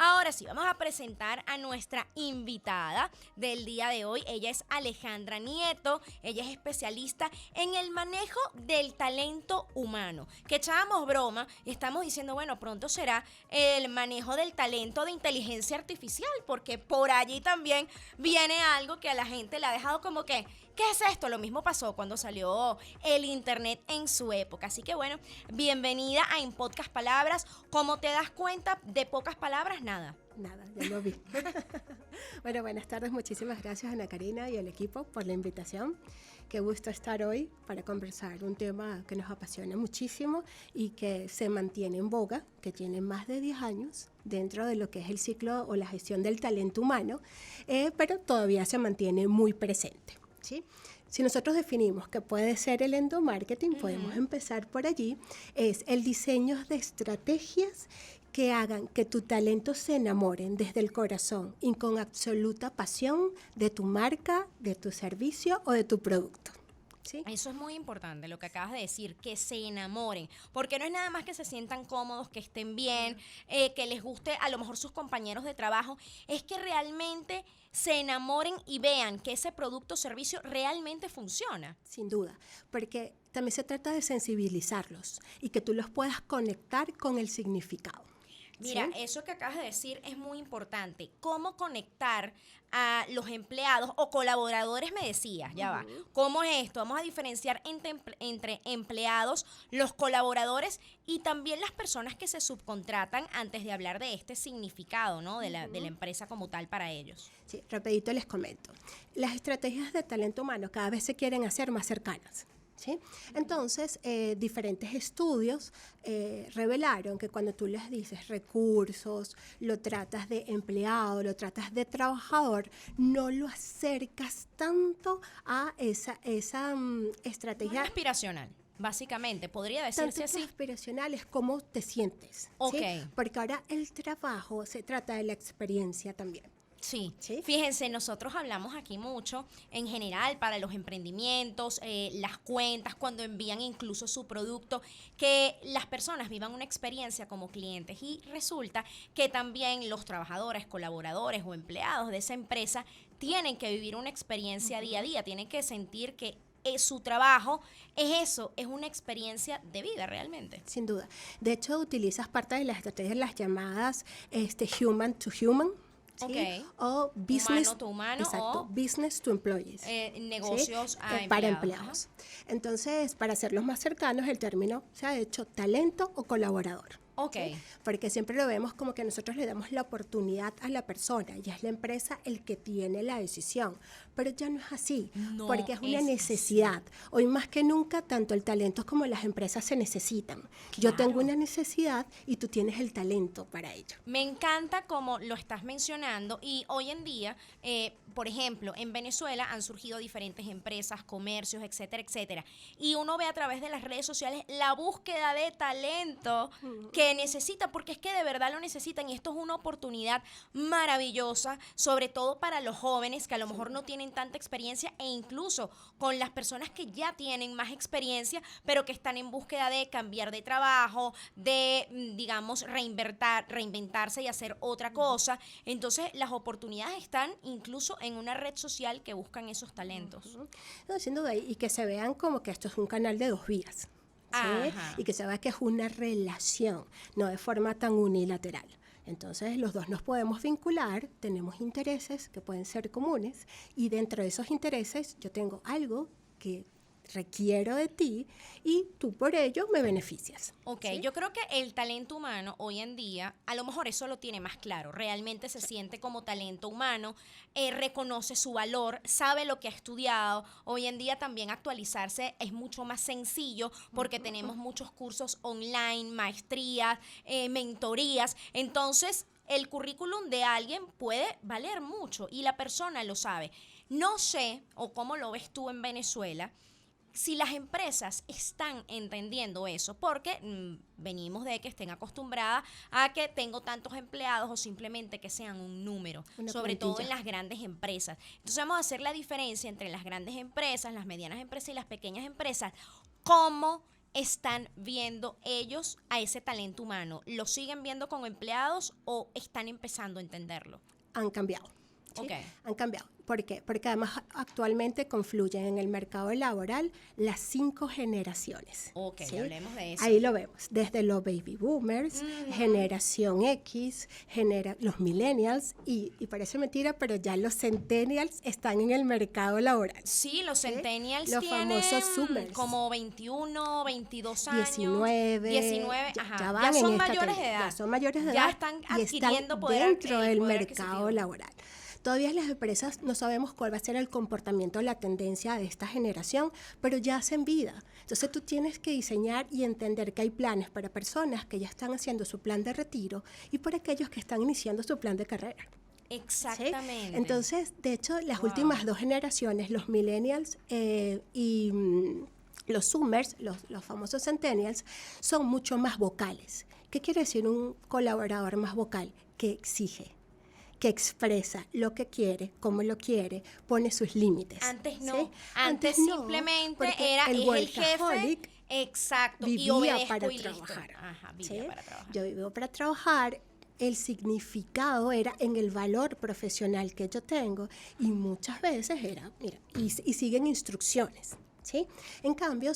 Ahora sí, vamos a presentar a nuestra invitada del día de hoy. Ella es Alejandra Nieto. Ella es especialista en el manejo del talento humano. Que echábamos broma y estamos diciendo, bueno, pronto será el manejo del talento de inteligencia artificial, porque por allí también viene algo que a la gente le ha dejado como que, ¿qué es esto? Lo mismo pasó cuando salió el internet en su época. Así que bueno, bienvenida a En Pocas Palabras. Como te das cuenta, de pocas palabras, nada. Nada, ya lo vi. Bueno, buenas tardes. Muchísimas gracias, Ana Karina y el equipo, por la invitación. Qué gusto estar hoy para conversar un tema que nos apasiona muchísimo y que se mantiene en boga, que tiene más de 10 años dentro de lo que es el ciclo o la gestión del talento humano, pero todavía se mantiene muy presente, ¿sí? Si nosotros definimos que puede ser el endomarketing, podemos empezar por allí, es el diseño de estrategias que hagan que tu talento se enamoren desde el corazón y con absoluta pasión de tu marca, de tu servicio o de tu producto. ¿Sí? Eso es muy importante, lo que acabas de decir, que se enamoren, porque no es nada más que se sientan cómodos, que estén bien, que les guste a lo mejor sus compañeros de trabajo, es que realmente se enamoren y vean que ese producto o servicio realmente funciona. Sin duda, porque también se trata de sensibilizarlos y que tú los puedas conectar con el significado. Mira, ¿Sí? eso que acabas de decir es muy importante. ¿Cómo conectar a los empleados o colaboradores, me decías? Ya va. ¿Cómo es esto? Vamos a diferenciar entre empleados, los colaboradores y también las personas que se subcontratan antes de hablar de este significado, ¿no? De la empresa como tal para ellos. Sí, rapidito les comento. Las estrategias de talento humano cada vez se quieren hacer más cercanas. ¿Sí? Entonces, diferentes estudios revelaron que cuando tú les dices recursos, lo tratas de empleado, lo tratas de trabajador, no lo acercas tanto a esa estrategia. No es aspiracional, básicamente, podría Tanto decirse así. aspiracional es cómo te sientes. Ok. ¿Sí? Porque ahora el trabajo se trata de la experiencia también. Sí. ¿Sí? Fíjense, nosotros hablamos aquí mucho en general para los emprendimientos, las cuentas, cuando envían incluso su producto, que las personas vivan una experiencia como clientes y resulta que también los trabajadores, colaboradores o empleados de esa empresa tienen que vivir una experiencia día a día, tienen que sentir que su trabajo es eso, es una experiencia de vida realmente. Sin duda. De hecho, utilizas parte de las estrategias las llamadas human to human. ¿Sí? Ok. O business, Humano to humano exacto, o business to employees. negocios ¿Sí? a Para empleados. empleados. Entonces, para hacerlos más cercanos, el término se ha hecho talento o colaborador. Ok. ¿Sí? Porque siempre lo vemos como que nosotros le damos la oportunidad a la persona y es la empresa el que tiene la decisión. Pero ya no es así, No porque es una es necesidad. Hoy más que nunca, tanto el talento como las empresas se necesitan. Yo tengo Claro. una necesidad y tú tienes el talento para ello. Me encanta como lo estás mencionando y hoy en día, por ejemplo, en Venezuela han surgido diferentes empresas, comercios, etcétera, etcétera. Y uno ve a través de las redes sociales la búsqueda de talento que necesita, porque es que de verdad lo necesitan y esto es una oportunidad maravillosa, sobre todo para los jóvenes que a lo mejor no tienen tanta experiencia e incluso con las personas que ya tienen más experiencia, pero que están en búsqueda de cambiar de trabajo, de, digamos, reinventarse y hacer otra cosa. Entonces, las oportunidades están incluso en una red social que buscan esos talentos. No, sin duda, y que se vean como que esto es un canal de dos vías. ¿Sí? Ajá. Y que se vea que es una relación, no de forma tan unilateral. Entonces los dos nos podemos vincular, tenemos intereses que pueden ser comunes y dentro de esos intereses yo tengo algo que requiero de ti y tú por ello me beneficias. Ok, ¿Sí? yo creo que el talento humano hoy en día, a lo mejor eso lo tiene más claro, realmente se siente como talento humano, reconoce su valor, sabe lo que ha estudiado, hoy en día también actualizarse es mucho más sencillo porque tenemos muchos cursos online, maestrías, mentorías, entonces el currículum de alguien puede valer mucho y la persona lo sabe. No sé, o cómo lo ves tú en Venezuela, si las empresas están entendiendo eso, porque venimos de que estén acostumbradas a que tengo tantos empleados o simplemente que sean un número, Una sobre todo plantilla. en las grandes empresas. Entonces vamos a hacer la diferencia entre las grandes empresas, las medianas empresas y las pequeñas empresas. ¿Cómo están viendo ellos a ese talento humano? ¿Lo siguen viendo como empleados o están empezando a entenderlo? Han cambiado. ¿Sí? Ok. Han cambiado. ¿Por qué? Porque además actualmente confluyen en el mercado laboral las 5 generaciones. Ok, ¿sí? hablemos de eso. Ahí lo vemos, desde los baby boomers, generación X, los millennials, y parece mentira, pero ya los centennials están en el mercado laboral. Sí, los ¿sí? centennials Los tienen famosos Zoomers. como 21, 22 años. 19, ajá. ya van Ya son en esta mayores de tendencia, edad. ya son mayores de Ya edad están y adquiriendo están poder dentro del poder mercado adquisitivo. laboral. Todavía las empresas no sabemos cuál va a ser el comportamiento, la tendencia de esta generación, pero ya hacen vida. Entonces tú tienes que diseñar y entender que hay planes para personas que ya están haciendo su plan de retiro y para aquellos que están iniciando su plan de carrera. Exactamente. ¿Sí? Entonces, de hecho, las Wow. últimas 2 generaciones, los millennials y los zoomers, los famosos centennials, son mucho más vocales. ¿Qué quiere decir un colaborador más vocal? Que exige, que expresa lo que quiere, cómo lo quiere, pone sus límites. Antes no, ¿sí? antes no, simplemente porque era el el jefe, workaholic exacto, y vivía obedezco para y listo. trabajar. Ajá, ¿sí? vivía para trabajar. Yo vivo para trabajar. El significado era en el valor profesional que yo tengo y muchas veces era, mira, y siguen instrucciones, ¿sí? En cambio,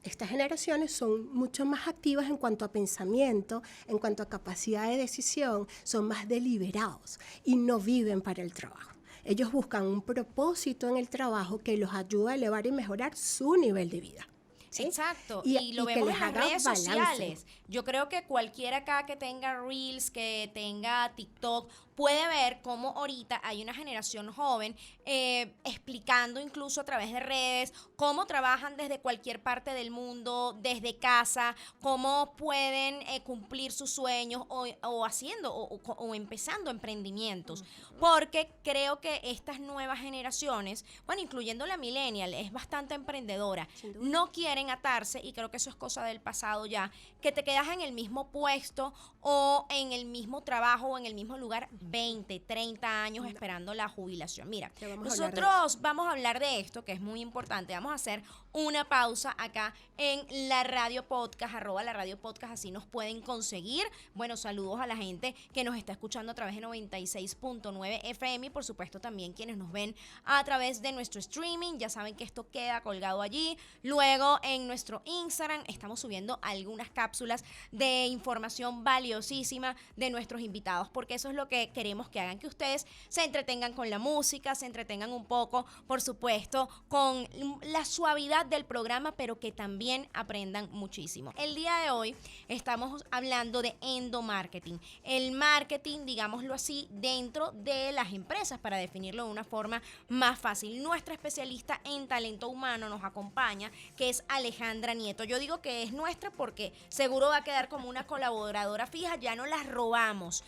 estas generaciones son mucho más activas en cuanto a pensamiento, en cuanto a capacidad de decisión, son más deliberados y no viven para el trabajo. Ellos buscan un propósito en el trabajo que los ayuda a elevar y mejorar su nivel de vida. ¿sí? Exacto, Y y lo que vemos les en las haga redes balance. sociales. Yo creo que cualquiera acá que tenga Reels, que tenga TikTok, puede ver cómo ahorita hay una generación joven explicando incluso a través de redes cómo trabajan desde cualquier parte del mundo, desde casa, cómo pueden cumplir sus sueños o haciendo o empezando emprendimientos. Porque creo que estas nuevas generaciones, bueno, incluyendo la millennial, es bastante emprendedora. Sin duda. No quieren atarse, y creo que eso es cosa del pasado ya, que te quedas en el mismo puesto o en el mismo trabajo o en el mismo lugar 20, 30 años esperando la jubilación. Mira, Ya vamos a hablar de nosotros vamos a hablar de esto, que es muy importante. Vamos a hacer una pausa acá en la radio podcast, @ la radio podcast, así nos pueden conseguir. Bueno, saludos a la gente que nos está escuchando a través de 96.9 FM y por supuesto también quienes nos ven a través de nuestro streaming. Ya saben que esto queda colgado allí. Luego en nuestro Instagram estamos subiendo algunas cápsulas de información valiosísima de nuestros invitados, porque eso es lo que queremos que hagan, que ustedes se entretengan con la música, se entretengan un poco, por supuesto, con la suavidad del programa, pero que también aprendan muchísimo. El día de hoy estamos hablando de endomarketing, el marketing, digámoslo así, dentro de las empresas, para definirlo de una forma más fácil. Nuestra especialista en talento humano nos acompaña, que es Alejandra Nieto. Yo digo que es nuestra porque seguro va a quedar como una colaboradora fija, ya no las robamos.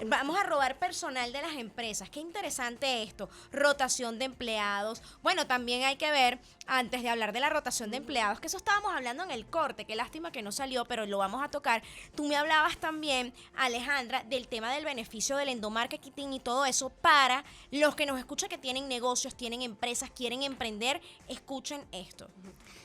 Vamos a robar personal de las empresas. Qué interesante esto. Rotación de empleados. Bueno, también hay que ver, antes de hablar de la rotación de empleados, que eso estábamos hablando en el corte, qué lástima que no salió, pero lo vamos a tocar. Tú me hablabas también, Alejandra, del tema del beneficio del endomarketing y todo eso para los que nos escuchan, que tienen negocios, tienen empresas, quieren emprender, escuchen esto.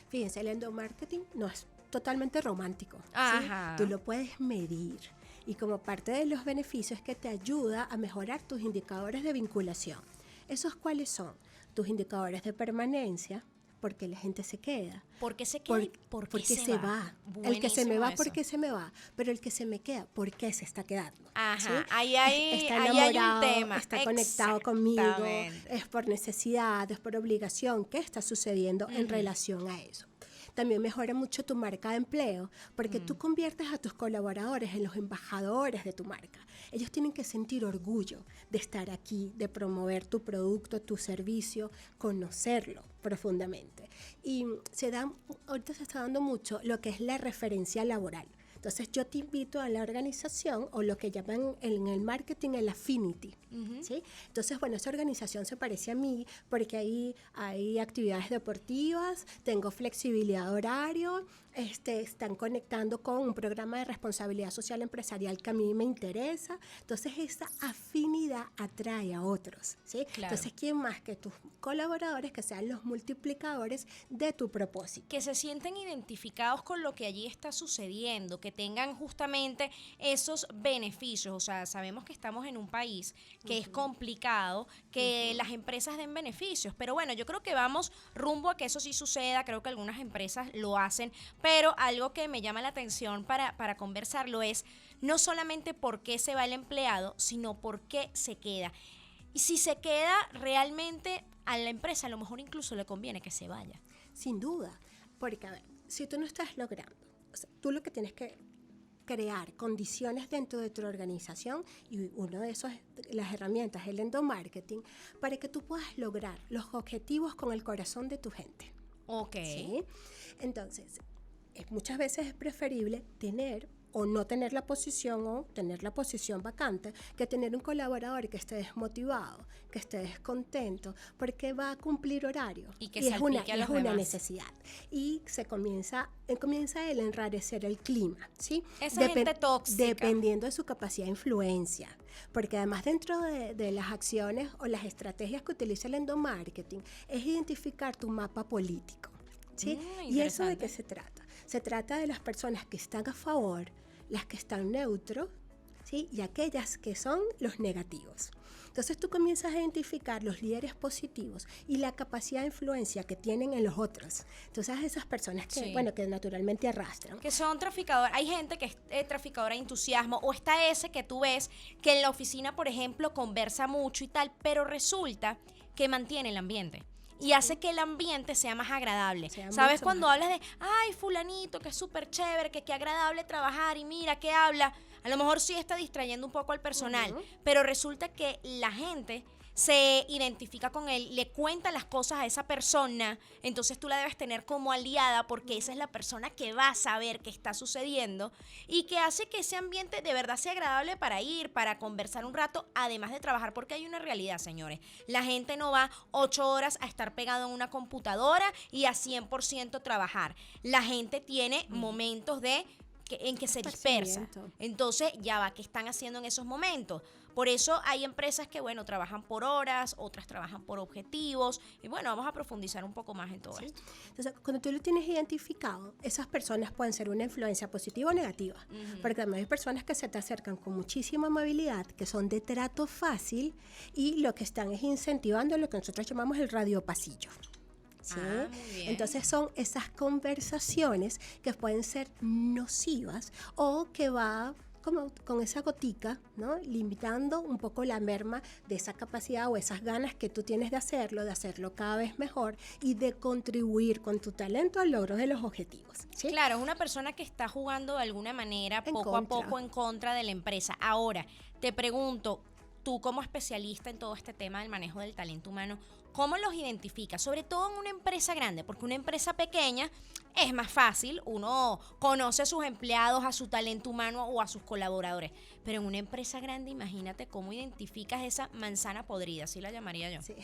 Fíjense, el endomarketing no es totalmente romántico. ¿sí? Ajá. Tú lo puedes medir. Y como parte de los beneficios es que te ayuda a mejorar tus indicadores de vinculación. ¿Esos cuáles son? Tus indicadores de permanencia, porque la gente se queda. ¿Por qué se queda y por qué porque se va? El que se me va, Buenísimo ¿por qué se me va? Pero el que se me queda, ¿por qué se está quedando? Ajá, ¿sí? ahí Está hay un enamorado, tema. está conectado conmigo, Exactamente. es por necesidad, es por obligación. ¿Qué está sucediendo en relación a eso? También mejora mucho tu marca de empleo, porque tú conviertes a tus colaboradores en los embajadores de tu marca. Ellos tienen que sentir orgullo de estar aquí, de promover tu producto, tu servicio, conocerlo profundamente. Y ahorita se está dando mucho lo que es la referencia laboral. Entonces yo te invito a la organización, o lo que llaman en el marketing el affinity. ¿Sí? Entonces, bueno, esa organización se parece a mí porque ahí hay actividades deportivas, tengo flexibilidad de horario, están conectando con un programa de responsabilidad social empresarial que a mí me interesa. Entonces, esa afinidad atrae a otros, ¿sí? Claro. Entonces, ¿quién más que tus colaboradores que sean los multiplicadores de tu propósito? Que se sienten identificados con lo que allí está sucediendo, que tengan justamente esos beneficios. O sea, sabemos que estamos en un país que es complicado, que las empresas den beneficios, pero bueno, yo creo que vamos rumbo a que eso sí suceda. Creo que algunas empresas lo hacen, pero algo que me llama la atención para conversarlo es no solamente por qué se va el empleado, sino por qué se queda. Y si se queda, realmente a la empresa a lo mejor incluso le conviene que se vaya. Sin duda, porque a ver, si tú no estás logrando, o sea, tú lo que tienes que crear condiciones dentro de tu organización, y uno de esos, las herramientas, el endomarketing, para que tú puedas lograr los objetivos con el corazón de tu gente. Ok. ¿Sí? Entonces, muchas veces es preferible tener o no tener la posición, o tener la posición vacante, que tener un colaborador que esté desmotivado, que esté descontento, porque va a cumplir horario. Y que es una demás. necesidad. Y se comienza él a enrarecer el clima, ¿sí? Esa gente tóxica. Dependiendo de su capacidad de influencia. Porque además dentro de las acciones o las estrategias que utiliza el endomarketing, es identificar tu mapa político, ¿sí? ¿Y eso de qué se trata? Se trata de las personas que están a favor, las que están neutros, ¿sí? Y aquellas que son los negativos. Entonces tú comienzas a identificar los líderes positivos y la capacidad de influencia que tienen en los otros. Entonces esas personas que, bueno, que naturalmente arrastran. Que son traficadores. Hay gente que es traficadora de entusiasmo, o está ese que tú ves que en la oficina, por ejemplo, conversa mucho y tal, pero resulta que mantiene el ambiente. Y hace que el ambiente sea más agradable. ¿Sabes? Cuando hablas de, ay, fulanito, que es súper chévere, que qué agradable trabajar, y mira, que habla, a lo mejor sí está distrayendo un poco al personal, pero resulta que la gente se identifica con él, le cuenta las cosas a esa persona, entonces tú la debes tener como aliada, porque esa es la persona que va a saber qué está sucediendo y que hace que ese ambiente de verdad sea agradable para ir, para conversar un rato, además de trabajar, porque hay una realidad, señores. La gente no va 8 horas a estar pegado en una computadora y a 100% trabajar. La gente tiene momentos en que se dispersa. Entonces, ya va, ¿qué están haciendo en esos momentos? Por eso hay empresas que, bueno, trabajan por horas, otras trabajan por objetivos. Y bueno, vamos a profundizar un poco más en todo esto. Entonces, cuando tú lo tienes identificado, esas personas pueden ser una influencia positiva o negativa. Porque también hay personas que se te acercan con muchísima amabilidad, que son de trato fácil, y lo que están es incentivando lo que nosotros llamamos el radiopasillo. ¿Sí? Muy bien. Entonces son esas conversaciones que pueden ser nocivas, o que va como con esa gotica, ¿no? Limitando un poco la merma de esa capacidad o esas ganas que tú tienes de hacerlo cada vez mejor y de contribuir con tu talento al logro de los objetivos, ¿sí? Claro, es una persona que está jugando de alguna manera poco a poco en contra de la empresa. Ahora, te pregunto, tú como especialista en todo este tema del manejo del talento humano, ¿cómo los identificas? Sobre todo en una empresa grande, porque una empresa pequeña es más fácil, uno conoce a sus empleados, a su talento humano o a sus colaboradores. Pero en una empresa grande, imagínate cómo identificas esa manzana podrida, así la llamaría yo. Sí,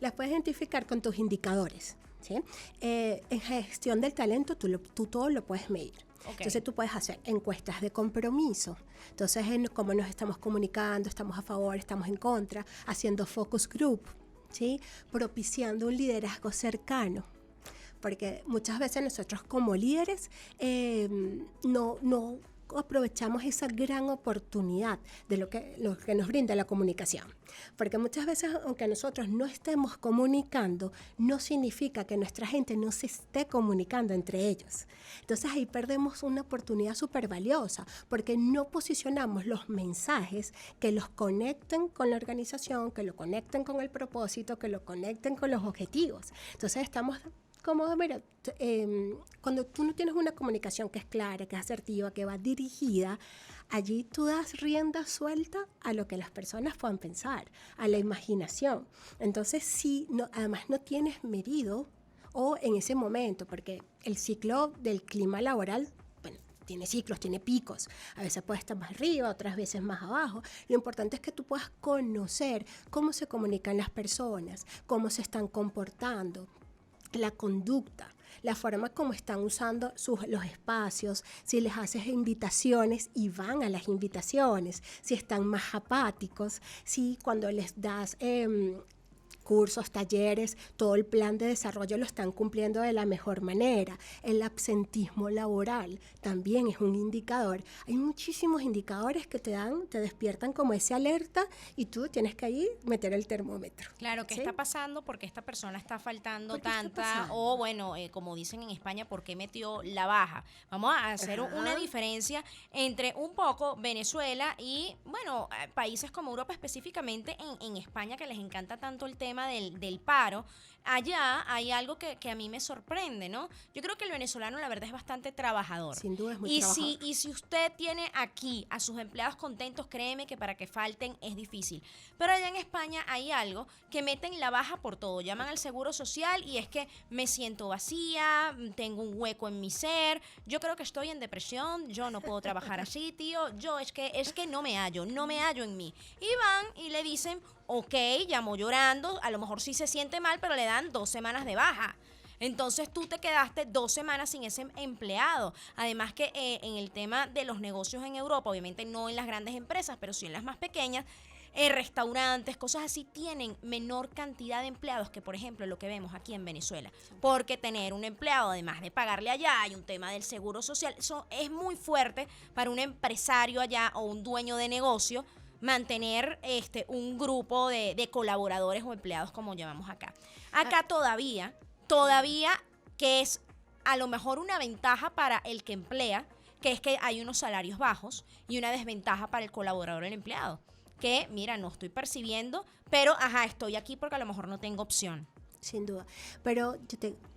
las puedes identificar con tus indicadores, ¿sí? En gestión del talento tú todo lo puedes medir. Okay. Entonces tú puedes hacer encuestas de compromiso. Entonces, cómo nos estamos comunicando, estamos a favor, estamos en contra, haciendo focus group, ¿sí? Propiciando un liderazgo cercano. Porque muchas veces nosotros como líderes no aprovechamos esa gran oportunidad de lo que nos brinda la comunicación. Porque muchas veces, aunque nosotros no estemos comunicando, no significa que nuestra gente no se esté comunicando entre ellos. Entonces ahí perdemos una oportunidad súper valiosa, porque no posicionamos los mensajes que los conecten con la organización, que lo conecten con el propósito, que lo conecten con los objetivos. Entonces estamos como, mira, cuando tú no tienes una comunicación que es clara, que es asertiva, que va dirigida, allí tú das rienda suelta a lo que las personas puedan pensar, a la imaginación. Entonces, además no tienes medido, o en ese momento, porque el ciclo del clima laboral, bueno, tiene ciclos, tiene picos. A veces puede estar más arriba, otras veces más abajo. Lo importante es que tú puedas conocer cómo se comunican las personas, cómo se están comportando, la conducta, la forma como están usando los espacios, si les haces invitaciones y van a las invitaciones, si están más apáticos, si cuando les das cursos, talleres, todo el plan de desarrollo lo están cumpliendo de la mejor manera. El absentismo laboral también es un indicador. Hay muchísimos indicadores que te despiertan como esa alerta y tú tienes que ahí meter el termómetro. Claro, ¿qué ¿sí? está pasando? ¿Por qué esta persona está faltando ¿Por qué está tanta? pasando? O bueno, como dicen en España, ¿por qué metió la baja? Vamos a hacer Ajá. una diferencia entre un poco Venezuela y, bueno, países como Europa, específicamente en España, que les encanta tanto el tema del paro. Allá hay algo que a mí me sorprende, ¿no? Yo creo que el venezolano, la verdad, es bastante trabajador. Sin duda es muy Y trabajador. si usted tiene aquí a sus empleados contentos, créeme que para que falten es difícil. Pero allá en España hay algo que meten la baja por todo. Llaman al seguro social y es que me siento vacía, tengo un hueco en mi ser, yo creo que estoy en depresión, yo no puedo trabajar así, tío, yo es que no me hallo en mí. Y van y le dicen, ok, llamó llorando, a lo mejor sí se siente mal, pero le dan 2 semanas de baja. Entonces tú te quedaste 2 semanas sin ese empleado. Además que en el tema de los negocios en Europa, obviamente no en las grandes empresas, pero sí en las más pequeñas, restaurantes, cosas así, tienen menor cantidad de empleados que, por ejemplo, lo que vemos aquí en Venezuela. Porque tener un empleado, además de pagarle allá, hay un tema del seguro social, eso es muy fuerte para un empresario allá o un dueño de negocio mantener un grupo de colaboradores o empleados, como llamamos acá. Acá todavía que es a lo mejor una ventaja para el que emplea, que es que hay unos salarios bajos, y una desventaja para el colaborador o el empleado, que mira, no estoy percibiendo, pero estoy aquí porque a lo mejor no tengo opción. Sin duda. Pero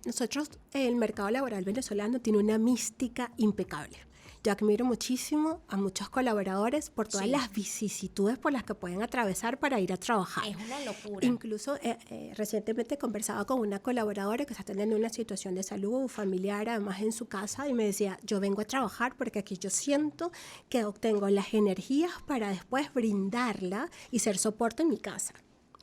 nosotros, el mercado laboral venezolano tiene una mística impecable. Yo admiro muchísimo a muchos colaboradores por todas las vicisitudes por las que pueden atravesar para ir a trabajar. Es una locura. Incluso recientemente conversaba con una colaboradora que está teniendo una situación de salud familiar, además en su casa, y me decía, yo vengo a trabajar porque aquí yo siento que obtengo las energías para después brindarla y ser soporte en mi casa.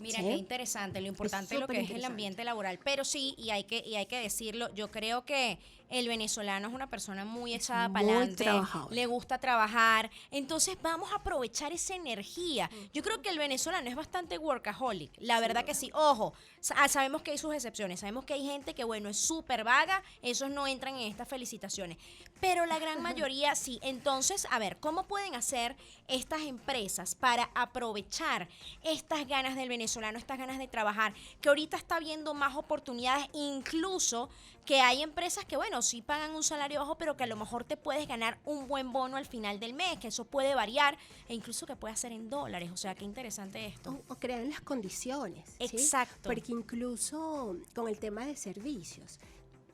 Mira, ¿sí? qué interesante, lo importante es lo que es el ambiente laboral. Pero sí, y hay que decirlo, yo creo que el venezolano es una persona muy echada para adelante, le gusta trabajar, entonces vamos a aprovechar esa energía. Yo creo que el venezolano es bastante workaholic, la verdad que sí. Ojo, sabemos que hay sus excepciones, sabemos que hay gente que, bueno, es súper vaga, esos no entran en estas felicitaciones, pero la gran mayoría sí. Entonces, a ver, ¿cómo pueden hacer estas empresas para aprovechar estas ganas del venezolano, estas ganas de trabajar, que ahorita está viendo más oportunidades, incluso que hay empresas que, bueno, sí pagan un salario bajo, pero que a lo mejor te puedes ganar un buen bono al final del mes, que eso puede variar, e incluso que puede ser en dólares? O sea, qué interesante esto. O crean las condiciones. Exacto. ¿sí? Porque incluso con el tema de servicios,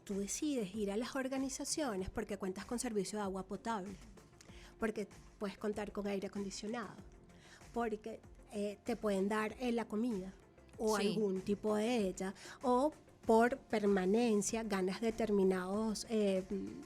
tú decides ir a las organizaciones porque cuentas con servicio de agua potable, porque puedes contar con aire acondicionado, porque te pueden dar la comida o algún tipo de ella, o por permanencia ganas determinados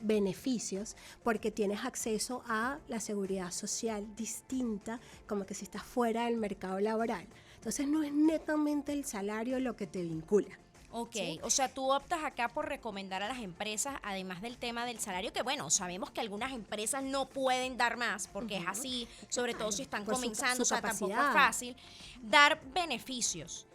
beneficios porque tienes acceso a la seguridad social distinta, como que si estás fuera del mercado laboral. Entonces no es netamente el salario lo que te vincula. Ok, ¿sí? O sea, tú optas acá por recomendar a las empresas, además del tema del salario, que bueno, sabemos que algunas empresas no pueden dar más, porque es así, sobre todo si están comenzando, o sea, tampoco es fácil, dar beneficios.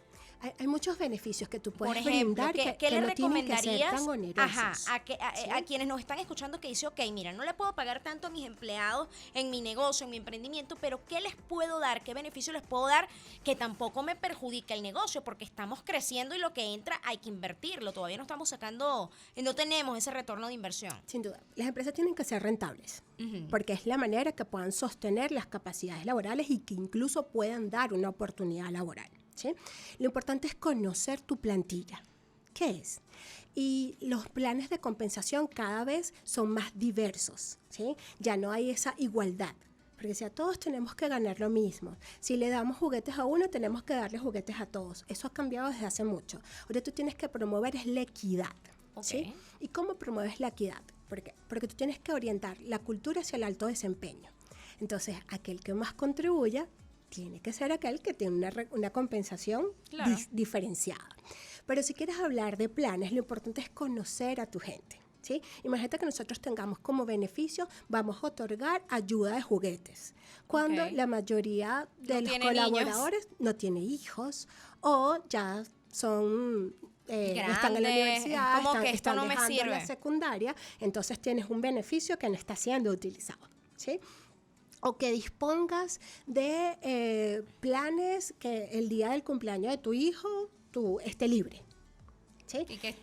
Hay muchos beneficios que tú puedes por ejemplo, brindar ¿qué le no recomendarías tienen que ser tan onerosos? a quienes nos están escuchando que dice, ok, mira, no le puedo pagar tanto a mis empleados en mi negocio, en mi emprendimiento, pero ¿qué les puedo dar? ¿Qué beneficio les puedo dar que tampoco me perjudique el negocio? Porque estamos creciendo y lo que entra hay que invertirlo. Todavía no estamos sacando, no tenemos ese retorno de inversión. Sin duda. Las empresas tienen que ser rentables, porque es la manera que puedan sostener las capacidades laborales y que incluso puedan dar una oportunidad laboral. ¿sí? Lo importante es conocer tu plantilla. ¿Qué es? Y los planes de compensación cada vez son más diversos. ¿sí? Ya no hay esa igualdad. Porque si a todos tenemos que ganar lo mismo, si le damos juguetes a uno, tenemos que darle juguetes a todos. Eso ha cambiado desde hace mucho. Ahora tú tienes que promover es la equidad. Okay. ¿sí? ¿Y cómo promueves la equidad? ¿Por qué? Porque tú tienes que orientar la cultura hacia el alto desempeño. Entonces, aquel que más contribuya tiene que ser aquel que tiene una compensación diferenciada. Pero si quieres hablar de planes, lo importante es conocer a tu gente, ¿sí? Imagínate que nosotros tengamos como beneficio, vamos a otorgar ayuda de juguetes. Cuando la mayoría de los colaboradores no tiene hijos o ya son... están en la universidad, están dejando la secundaria, entonces tienes un beneficio que no está siendo utilizado, ¿sí? O que dispongas de planes que el día del cumpleaños de tu hijo tú esté libre. ¿Sí? Y que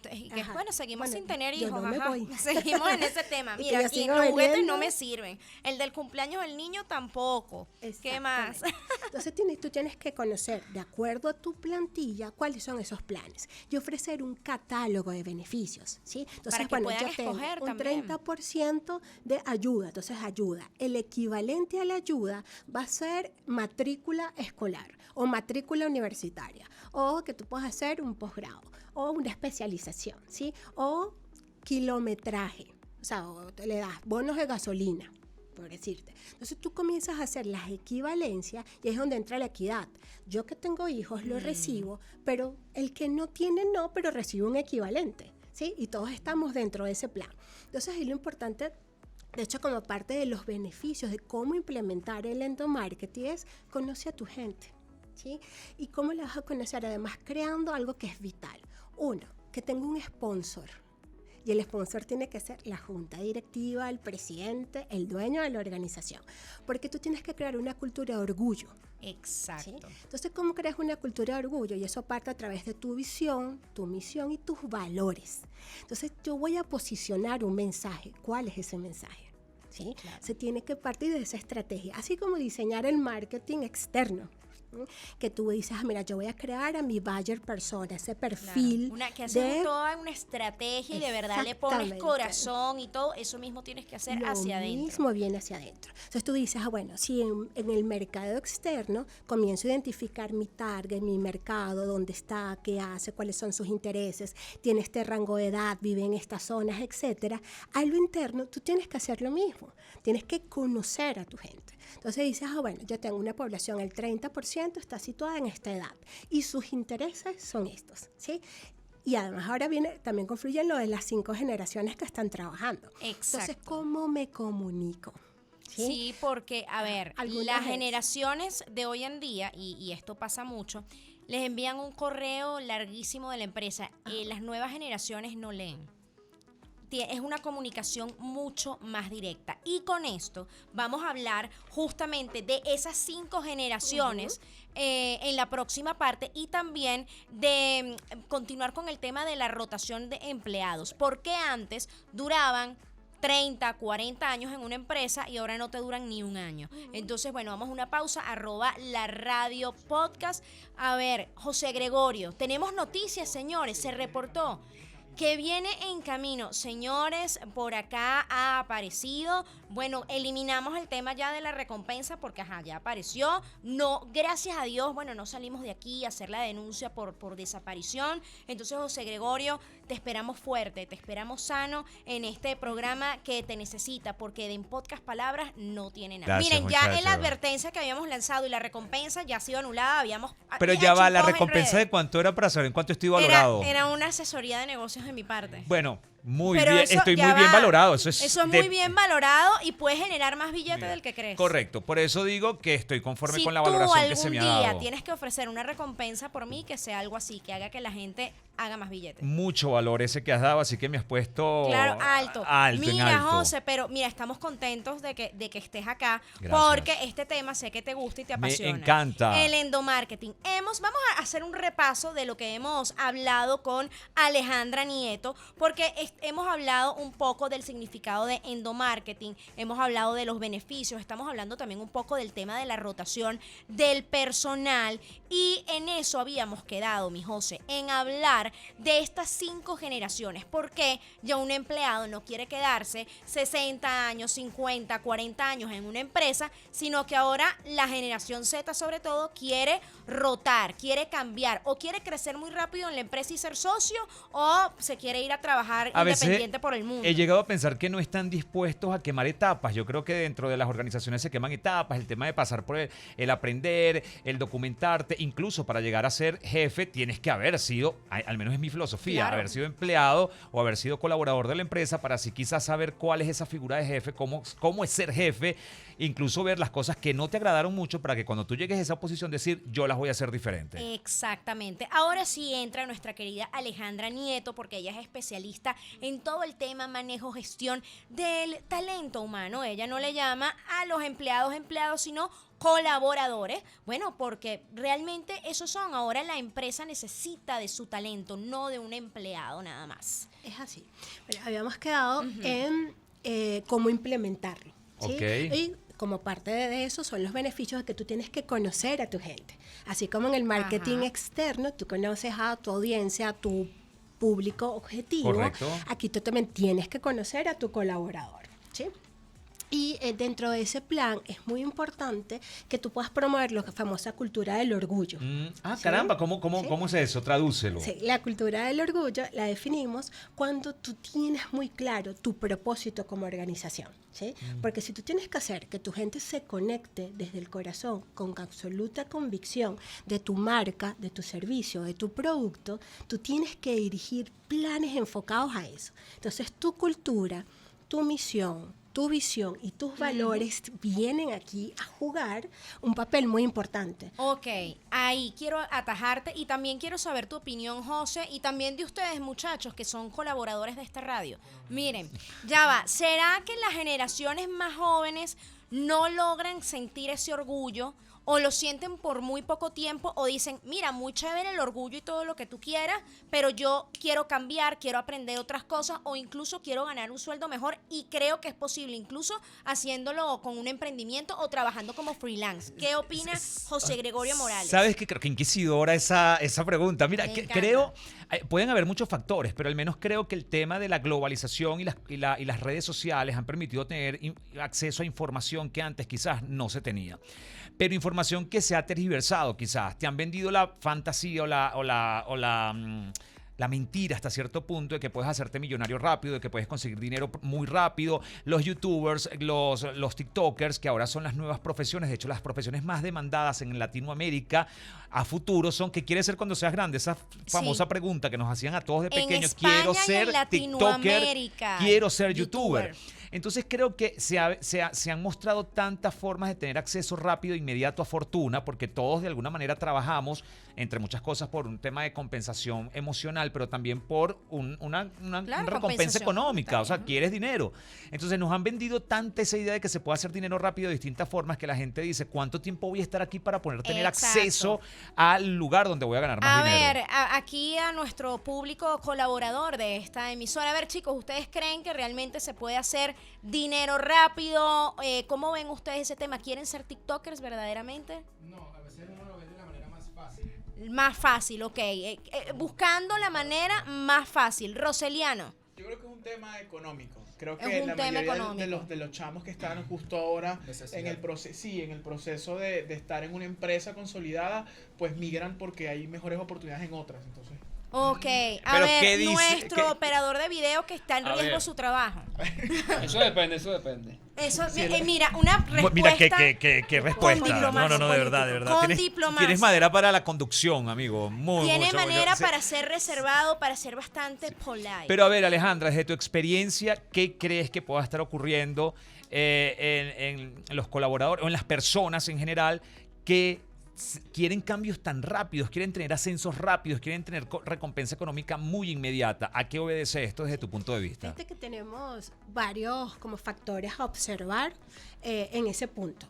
bueno, seguimos sin tener hijos. Seguimos en ese tema. Y mira, aquí los juguetes no me sirven. El del cumpleaños del niño tampoco. ¿Qué más? Entonces tú tienes que conocer, de acuerdo a tu plantilla, cuáles son esos planes y ofrecer un catálogo de beneficios, ¿sí? Entonces, para que puedan escoger un también. 30% de ayuda. Entonces, ayuda. El equivalente a la ayuda va a ser matrícula escolar o matrícula universitaria o que tú puedas hacer un posgrado o una especialización, ¿sí? O kilometraje, o sea, o le das bonos de gasolina, por decirte. Entonces tú comienzas a hacer las equivalencias y es donde entra la equidad. Yo que tengo hijos lo recibo, pero el que no tiene no, pero recibe un equivalente, ¿sí? Y todos estamos dentro de ese plan. Entonces ahí lo importante, de hecho, como parte de los beneficios de cómo implementar el endomarketing es conoce a tu gente, ¿sí? ¿Y cómo la vas a conocer? Además, creando algo que es vital. Uno, que tenga un sponsor. Y el sponsor tiene que ser la junta directiva, el presidente, el dueño de la organización. Porque tú tienes que crear una cultura de orgullo. Exacto. ¿Sí? Entonces, ¿cómo creas una cultura de orgullo? Y eso parte a través de tu visión, tu misión y tus valores. Entonces, yo voy a posicionar un mensaje. ¿Cuál es ese mensaje? ¿Sí? Claro. Se tiene que partir de esa estrategia. Así como diseñar el marketing externo. Que tú dices, mira, yo voy a crear a mi buyer persona, ese perfil. Claro. Que haces toda una estrategia y de verdad le pones corazón y todo, eso mismo tienes que hacer hacia adentro. Lo mismo viene hacia adentro. Entonces tú dices, bueno, si en el mercado externo comienzo a identificar mi target, mi mercado, dónde está, qué hace, cuáles son sus intereses, tiene este rango de edad, vive en estas zonas, etcétera. A lo interno tú tienes que hacer lo mismo. Tienes que conocer a tu gente. Entonces dices, bueno, yo tengo una población, el 30% está situada en esta edad y sus intereses son estos, ¿sí? Y además ahora también confluye lo de las 5 generaciones que están trabajando. Exacto. Entonces, ¿cómo me comunico? Sí, porque, a ver, las generaciones de hoy en día, y esto pasa mucho, les envían un correo larguísimo de la empresa. Las nuevas generaciones no leen. Es una comunicación mucho más directa. Y con esto vamos a hablar justamente de esas 5 generaciones en la próxima parte y también de continuar con el tema de la rotación de empleados. Porque antes duraban 30, 40 años en una empresa y ahora no te duran ni un año. Entonces, bueno, vamos a una pausa, @laradiopodcast. A ver, José Gregorio, tenemos noticias, señores, se reportó que viene en camino. Señores, por acá ha aparecido. Bueno, eliminamos el tema ya de la recompensa porque ya apareció. No, gracias a Dios, bueno, no salimos de aquí a hacer la denuncia por desaparición. Entonces, José Gregorio, te esperamos fuerte, te esperamos sano en este programa que te necesita, porque de En Pocas Palabras no tiene nada. Gracias, miren, ya muchacho. en la advertencia que habíamos lanzado y la recompensa ya ha sido anulada, Pero ya va, ¿la recompensa de cuánto era para saber en cuánto estoy valorado? Era una asesoría de negocios de mi parte. Bueno, muy Pero bien, estoy muy bien valorado. Eso es muy bien valorado y puedes generar más billete del que crees. Correcto, por eso digo que estoy conforme si con la valoración que se me ha dado. Si tú algún día tienes que ofrecer una recompensa por mí, que sea algo así, que haga que la gente haga más billetes. Mucho valor ese que has dado, así que me has puesto claro, alto. Mira, en alto. José, pero mira, estamos contentos de que estés acá. Gracias. Porque este tema sé que te gusta y te apasiona. Me encanta. El endomarketing. Vamos a hacer un repaso de lo que hemos hablado con Alejandra Nieto, porque hemos hablado un poco del significado de endomarketing, hemos hablado de los beneficios, estamos hablando también un poco del tema de la rotación del personal y en eso habíamos quedado, mi José, en hablar de estas 5 generaciones, porque ya un empleado no quiere quedarse 60 años, 50, 40 años en una empresa, sino que ahora la generación Z sobre todo quiere rotar, quiere cambiar o quiere crecer muy rápido en la empresa y ser socio o se quiere ir a trabajar a veces independiente por el mundo. he llegado a pensar que no están dispuestos a quemar etapas. Yo creo que dentro de las organizaciones se queman etapas, el tema de pasar por el aprender, el documentarte, incluso para llegar a ser jefe tienes que haber sido, al menos es mi filosofía, Claro. haber sido empleado o haber sido colaborador de la empresa para así quizás saber cuál es esa figura de jefe, cómo es ser jefe, incluso ver las cosas que no te agradaron mucho para que cuando tú llegues a esa posición decir, yo las voy a hacer diferente. Exactamente. Ahora sí entra nuestra querida Alejandra Nieto, porque ella es especialista en todo el tema manejo, gestión del talento humano. Ella no le llama a los empleados, sino colaboradores. Bueno, porque realmente esos son. Ahora la empresa necesita de su talento, no de un empleado nada más. Es así. Bueno, habíamos quedado en cómo implementarlo. ¿Sí? Ok. Y como parte de eso son los beneficios de que tú tienes que conocer a tu gente. Así como en el marketing Ajá. externo, tú conoces a tu audiencia, a tu público objetivo. Correcto. Aquí tú también tienes que conocer a tu colaborador. ¿Sí? Y dentro de ese plan es muy importante que tú puedas promover la famosa cultura del orgullo. ¿Sí? Caramba, ¿cómo es eso? Tradúcelo. Sí, la cultura del orgullo la definimos cuando tú tienes muy claro tu propósito como organización, ¿sí? Porque si tú tienes que hacer que tu gente se conecte desde el corazón con absoluta convicción de tu marca, de tu servicio, de tu producto, tú tienes que dirigir planes enfocados a eso. Entonces, tu cultura, tu misión, tu visión y tus valores vienen aquí a jugar un papel muy importante. Ok, ahí quiero atajarte y también quiero saber tu opinión, José, y también de ustedes, muchachos, que son colaboradores de esta radio. Miren, ya va, ¿será que las generaciones más jóvenes no logran sentir ese orgullo o lo sienten por muy poco tiempo o dicen, mira, muy chévere el orgullo y todo lo que tú quieras, pero yo quiero cambiar, quiero aprender otras cosas o incluso quiero ganar un sueldo mejor y creo que es posible, incluso haciéndolo con un emprendimiento o trabajando como freelance? ¿Qué opina José Gregorio Morales? ¿Sabes qué? Creo que inquisidora esa pregunta. Mira, Me encanta. creo, pueden haber muchos factores, pero al menos creo que el tema de la globalización y las redes sociales han permitido tener acceso a información que antes quizás no se tenía. Pero información que se ha tergiversado quizás. Te han vendido la fantasía la mentira hasta cierto punto de que puedes hacerte millonario rápido, de que puedes conseguir dinero muy rápido. Los youtubers, los tiktokers, que ahora son las nuevas profesiones, de hecho las profesiones más demandadas en Latinoamérica a futuro son ¿qué quieres ser cuando seas grande? Esa famosa pregunta que nos hacían a todos de En pequeños. España Quiero y en ser tiktoker, Latinoamérica, quiero ser youtuber. youtuber. Entonces creo que se han mostrado tantas formas de tener acceso rápido e inmediato a fortuna, porque todos de alguna manera trabajamos, entre muchas cosas, por un tema de compensación emocional, pero también por una Claro, recompensa compensación económica, o sea, monetaria. quieres dinero. Entonces nos han vendido tanta esa idea de que se puede hacer dinero rápido de distintas formas que la gente dice, ¿cuánto tiempo voy a estar aquí para poder tener Exacto. acceso al lugar donde voy a ganar más A dinero? ver, aquí a nuestro público colaborador de esta emisora. A ver, chicos, ¿ustedes creen que realmente se puede hacer dinero rápido? ¿Cómo ven ustedes ese tema? ¿Quieren ser TikTokers verdaderamente? No, a veces uno lo ve de la manera más fácil. Más fácil, ok. Buscando la manera más fácil. Roseliano. Yo creo que es un tema económico. Creo Es que un la tema mayoría económico. de los chamos que están justo ahora Necesidad. en el proceso, en el proceso de estar en una empresa consolidada, pues migran porque hay mejores oportunidades en otras. Entonces, Ok, a Pero, ver, ¿qué dice? nuestro ¿Qué? operador de video que está en A riesgo ver. su trabajo. Eso depende, eso depende. Eso, mira, una respuesta. Mira, qué respuesta. diplomacia No, de verdad, de verdad. Con Tienes, diplomacia. tienes madera para la conducción, amigo. Tiene Mucho. manera Yo- para ser reservado, para ser bastante polite. Pero a ver, Alejandra, desde tu experiencia, ¿qué crees que pueda estar ocurriendo en los colaboradores o en las personas en general que quieren cambios tan rápidos, quieren tener ascensos rápidos, quieren tener recompensa económica muy inmediata? ¿A qué obedece esto desde tu punto de vista? Fíjate que tenemos varios como factores a observar en ese punto.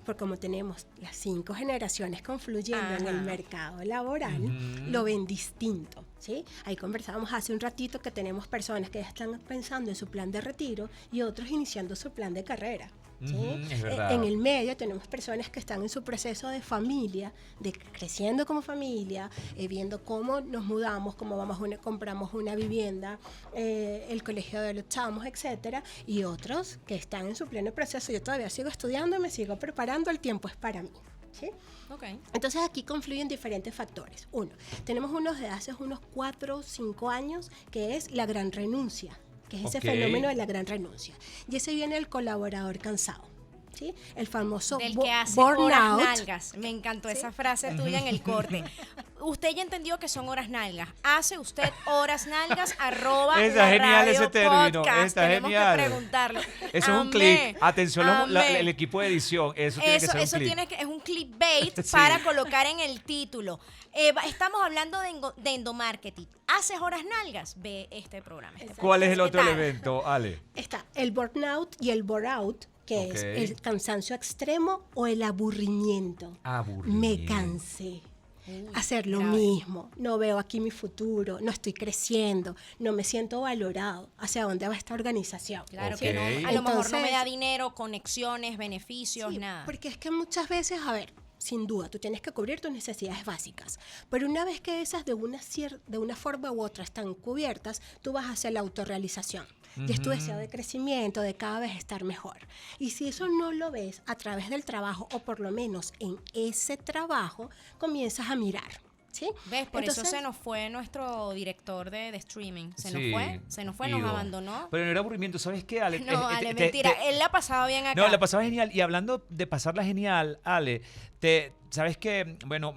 Porque como tenemos las 5 generaciones confluyendo en el Ajá. mercado laboral, lo ven distinto, ¿sí? Ahí conversábamos hace un ratito que tenemos personas que ya están pensando en su plan de retiro y otros iniciando su plan de carrera. ¿Sí? Es verdad. En el medio tenemos personas que están en su proceso de familia, de creciendo como familia, viendo cómo nos mudamos, cómo compramos una vivienda, el colegio de los chamos, etcétera, y otros que están en su pleno proceso. Yo todavía sigo estudiando, me sigo preparando, el tiempo es para mí. ¿sí? Ok. Entonces aquí confluyen diferentes factores. Uno, tenemos unos de hace unos 4 o 5 años, que es la gran renuncia, que es ese Ok. fenómeno de la gran renuncia. Y ese viene el colaborador cansado, ¿sí? El famoso Del que hace horas burnout. nalgas. Me encantó esa frase tuya en el corte. Usted ya entendió que son horas nalgas. Hace usted horas nalgas @. Está genial ese término, Podcast. está Tenemos genial. que preguntarlo. Eso es un Amé, clip. Atención, amé. el equipo de edición. Eso tiene que ser un Eso clip. es un clickbait Sí. para colocar en el título. Estamos hablando de endomarketing. ¿Haces horas nalgas? Ve este programa. ¿Cuál es el ¿Qué otro tal? elemento, Ale? Está el burnout y el bore-out, que Ok. es el cansancio extremo o el aburrimiento. Me cansé. Hacer lo grave. mismo, no veo aquí mi futuro, no estoy creciendo, no me siento valorado. ¿Hacia dónde va esta organización? Claro Ok. que no. A lo mejor no me Entonces- da dinero, conexiones, beneficios, Sí, nada. porque es que muchas veces, a ver, sin duda, tú tienes que cubrir tus necesidades básicas, pero una vez que esas de una forma u otra están cubiertas, tú vas hacia la autorrealización. Y es tu deseo de crecimiento, de cada vez estar mejor. Y si eso no lo ves a través del trabajo, o por lo menos en ese trabajo, comienzas a mirar. ¿Sí? ¿Ves? Por eso Entonces, se nos fue nuestro director de streaming. Se Sí, nos fue, nos Guido. abandonó. Pero no era aburrimiento, ¿sabes qué, Ale? No, Ale, mentira. Él la pasaba bien acá. No, la pasaba genial. Y hablando de pasarla genial, Ale, sabes que, bueno,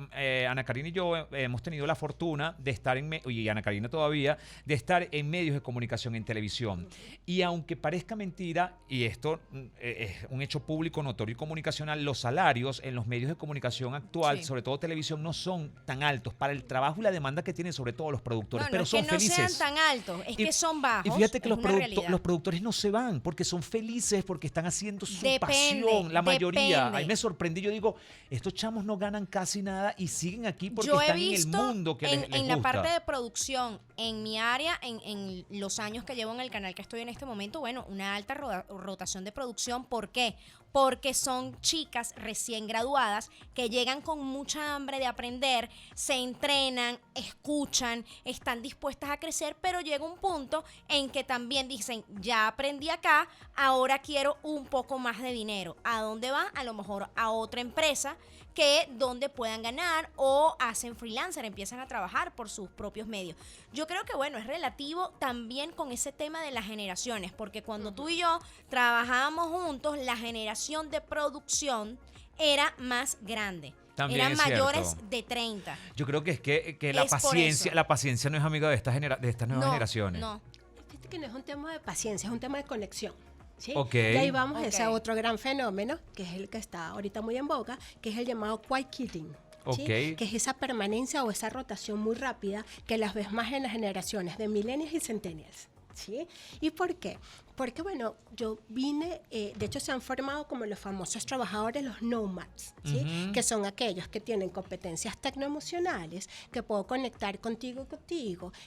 Ana Karina y yo hemos tenido la fortuna de estar y Ana Karina todavía, de estar en medios de comunicación en televisión. Y aunque parezca mentira, y esto es un hecho público, notorio y comunicacional, los salarios en los medios de comunicación actual, Sí. sobre todo televisión, no son tan altos para el trabajo y la demanda que tienen sobre todo los productores. No, pero no es son que no felices. sean tan altos, es que son bajos. Y fíjate que es los, una realidad. los productores no se van porque son felices, porque están haciendo su Depende, pasión, la mayoría. depende. A mí me sorprendí, yo digo, estos chamos no ganan casi nada y siguen aquí porque Yo he están en el visto mundo que les en la gusta. parte de producción, en mi área, en los años que llevo en el canal que estoy en este momento, bueno, una alta rotación de producción. ¿Por qué? Porque son chicas recién graduadas que llegan con mucha hambre de aprender, se entrenan, escuchan, están dispuestas a crecer, pero llega un punto en que también dicen, ya aprendí acá, ahora quiero un poco más de dinero. ¿A dónde van? A lo mejor a otra empresa que donde puedan ganar, o hacen freelancer, empiezan a trabajar por sus propios medios. Yo creo que, bueno, es relativo también con ese tema de las generaciones, porque cuando tú y yo trabajábamos juntos, la generación de producción era más grande. También Eran es cierto. mayores de 30. Yo creo que es que la Es por paciencia, eso. la paciencia no es amiga de estas nuevas No, generaciones. no. fíjate que no es un tema de paciencia, es un tema de conexión. ¿Sí? Ok. Y ahí vamos a Ok. ese otro gran fenómeno, que es el que está ahorita muy en boga, que es el llamado quiet quitting. ¿Sí? Ok. Que es esa permanencia o esa rotación muy rápida que las ves más en las generaciones de millennials y centennials. ¿Sí? ¿Y por qué? Porque, bueno, yo vine, de hecho se han formado como los famosos trabajadores, los nomads, ¿sí? Ujú. Que son aquellos que tienen competencias tecnoemocionales, que puedo conectar contigo,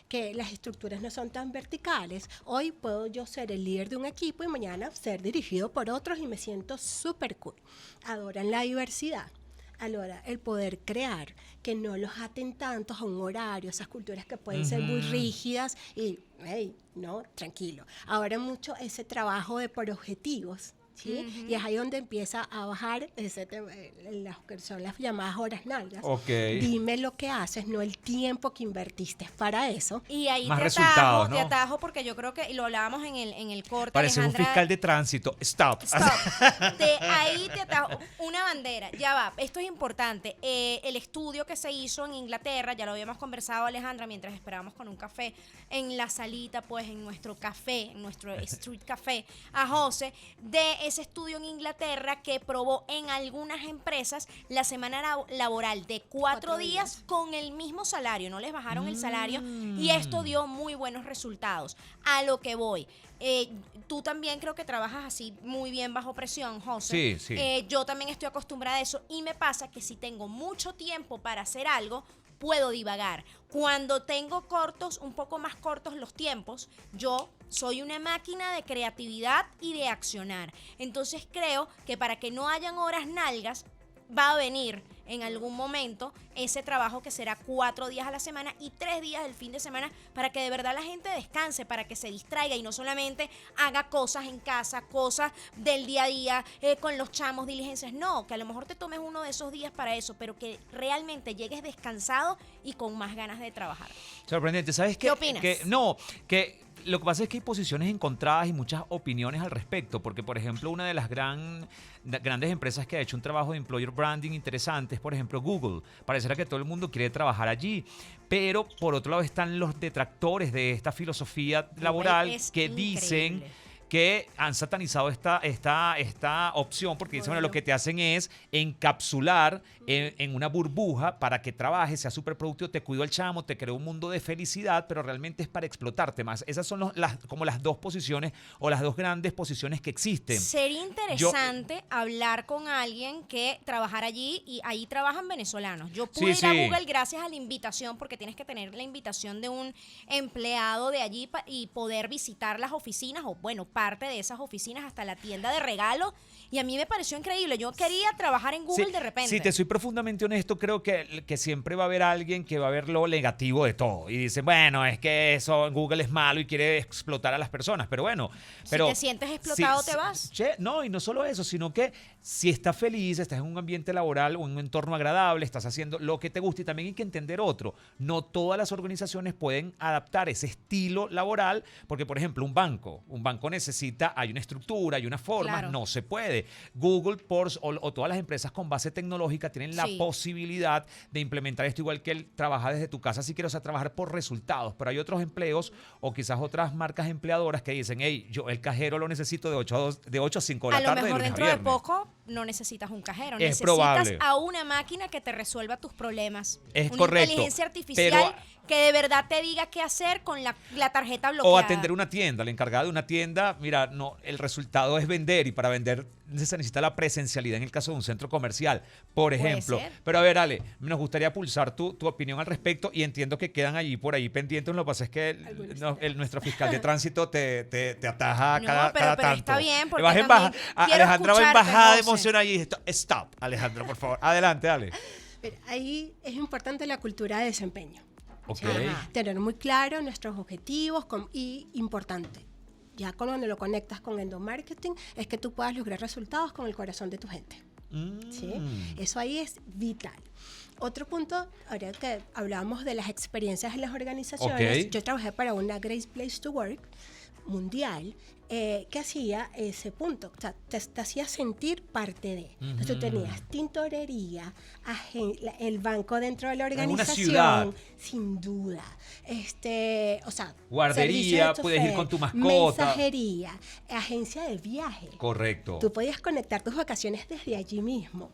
que las estructuras no son tan verticales. Hoy puedo yo ser el líder de un equipo y mañana ser dirigido por otros y me siento súper cool. Adoran la diversidad. Ahora, el poder crear, que no los aten tantos a un horario, esas culturas que pueden ser muy Ujú. rígidas y, hey, no, tranquilo. Ahora mucho ese trabajo de por objetivos, ¿sí? Y es ahí donde empieza a bajar ese tema, las que son las llamadas horas nalgas. Ok. Dime lo que haces, no el tiempo que invertiste para eso. Y ahí Más te resultados, ¿no? te atajo porque yo creo que, y lo hablábamos en el corte, Parece un Alejandra, fiscal de tránsito. Stop. Stop. De ahí te atajo una bandera. Ya va, esto es importante. El estudio que se hizo en Inglaterra, ya lo habíamos conversado, Alejandra, mientras esperábamos con un café en la salita, pues en nuestro café, en nuestro street café, a José, de ese estudio en Inglaterra que probó en algunas empresas la semana laboral de 4 días con el mismo salario. No les bajaron el salario y esto dio muy buenos resultados. A lo que voy. Tú también creo que trabajas así muy bien bajo presión, José. Sí, sí. Yo también estoy acostumbrada a eso y me pasa que si tengo mucho tiempo para hacer algo, puedo divagar. Cuando tengo un poco más cortos los tiempos, yo soy una máquina de creatividad y de accionar. Entonces creo que para que no hayan horas nalgas, va a venir en algún momento ese trabajo que será 4 días a la semana y 3 días del fin de semana para que de verdad la gente descanse, para que se distraiga y no solamente haga cosas en casa, cosas del día a día, con los chamos, diligencias. No, que a lo mejor te tomes uno de esos días para eso, pero que realmente llegues descansado y con más ganas de trabajar. Sorprendente. ¿Sabes qué? ¿Qué opinas? Que lo que pasa es que hay posiciones encontradas y muchas opiniones al respecto, porque por ejemplo una de las grandes empresas que ha hecho un trabajo de employer branding interesante es por ejemplo Google. Pareciera que todo el mundo quiere trabajar allí, pero por otro lado están los detractores de esta filosofía laboral Es que increíble. dicen que han satanizado esta opción porque dicen, bueno, lo que te hacen es encapsular en una burbuja para que trabajes, seas súper productivo, te cuido al chamo, te creo un mundo de felicidad, pero realmente es para explotarte más. Esas son como las dos posiciones o las dos grandes posiciones que existen. Sería interesante hablar con alguien que trabajara allí y ahí trabajan venezolanos. Yo pude ir a Google gracias a la invitación porque tienes que tener la invitación de un empleado de allí y poder visitar las oficinas o bueno, parte de esas oficinas hasta la tienda de regalos y a mí me pareció increíble. Yo quería trabajar en Google de repente. Si te soy profundamente honesto, creo que siempre va a haber alguien que va a ver lo negativo de todo y dice, bueno, es que eso Google es malo y quiere explotar a las personas, pero bueno. Si te sientes explotado, te vas. No, y no solo eso, sino que si estás feliz, estás en un ambiente laboral o en un entorno agradable, estás haciendo lo que te gusta y también hay que entender otro. No todas las organizaciones pueden adaptar ese estilo laboral porque, por ejemplo, un banco necesita, hay una estructura, hay una forma, Claro. no se puede. Google o todas las empresas con base tecnológica tienen la posibilidad de implementar esto igual que él trabaja desde tu casa si quieres, o sea, trabajar por resultados, pero hay otros empleos o quizás otras marcas empleadoras que dicen, hey, yo el cajero lo necesito de 8 a 5 de la A lo tarde. mejor de lunes a dentro de viernes. poco no necesitas un cajero, Es necesitas probable. a una máquina que te resuelva tus problemas. Es una correcto, inteligencia artificial pero- que de verdad te diga qué hacer con la tarjeta bloqueada. O atender una tienda, la encargada de una tienda, mira, no, el resultado es vender y para vender se necesita la presencialidad en el caso de un centro comercial, por ejemplo. ser. Pero a ver, Ale, nos gustaría pulsar tu opinión al respecto y entiendo que quedan allí por ahí pendientes. Lo que pasa es que nuestro fiscal de tránsito te ataja No, cada pero tanto. está bien, porque Vas en también quiero Alejandra va en escucharte, bajada de José. emoción allí. Stop, Alejandra, por favor. Adelante, Ale. Pero ahí es importante la cultura de desempeño. Ok. Ajá. Tener muy claro nuestros objetivos y importante. Ya cuando lo conectas con endomarketing es que tú puedas lograr resultados con el corazón de tu gente. ¿Sí? Eso ahí es vital. Otro punto, ahora que hablábamos de las experiencias en las organizaciones, Ok. yo trabajé para una Great Place to Work mundial que hacía ese punto, o sea, te hacía sentir parte de. Entonces tú tenías tintorería, el banco dentro de la En una organización, ciudad. sin duda. O sea, Guardería, servicio de puedes ir chofer, con tu mascota. mensajería, agencia de viaje. Correcto. Tú podías conectar tus vacaciones desde allí mismo.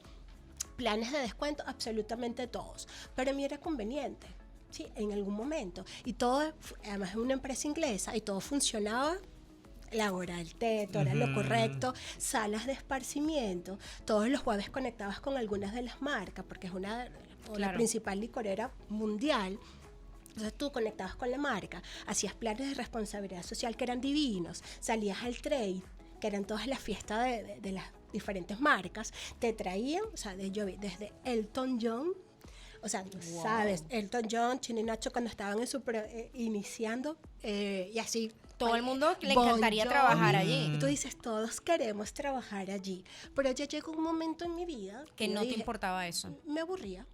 Planes de descuento, absolutamente todos. Para mí era conveniente, sí, en algún momento. Y todo, además es una empresa inglesa, y todo funcionaba. La hora del teto, era lo correcto, salas de esparcimiento. Todos los jueves conectabas con algunas de las marcas, porque es la Claro. principal licorera mundial. Entonces tú conectabas con la marca, hacías planes de responsabilidad social que eran divinos, salías al trade, que eran todas las fiestas de las diferentes marcas, te traían, o sea, yo vi desde Elton John, o sea, tú sabes, Elton John, Chino y Nacho cuando estaban iniciando, y así. Todo el mundo le Bon encantaría Jovi. trabajar allí. Y tú dices, todos queremos trabajar allí. Pero ya llegó un momento en mi vida Que yo no te dije, importaba eso. me aburría.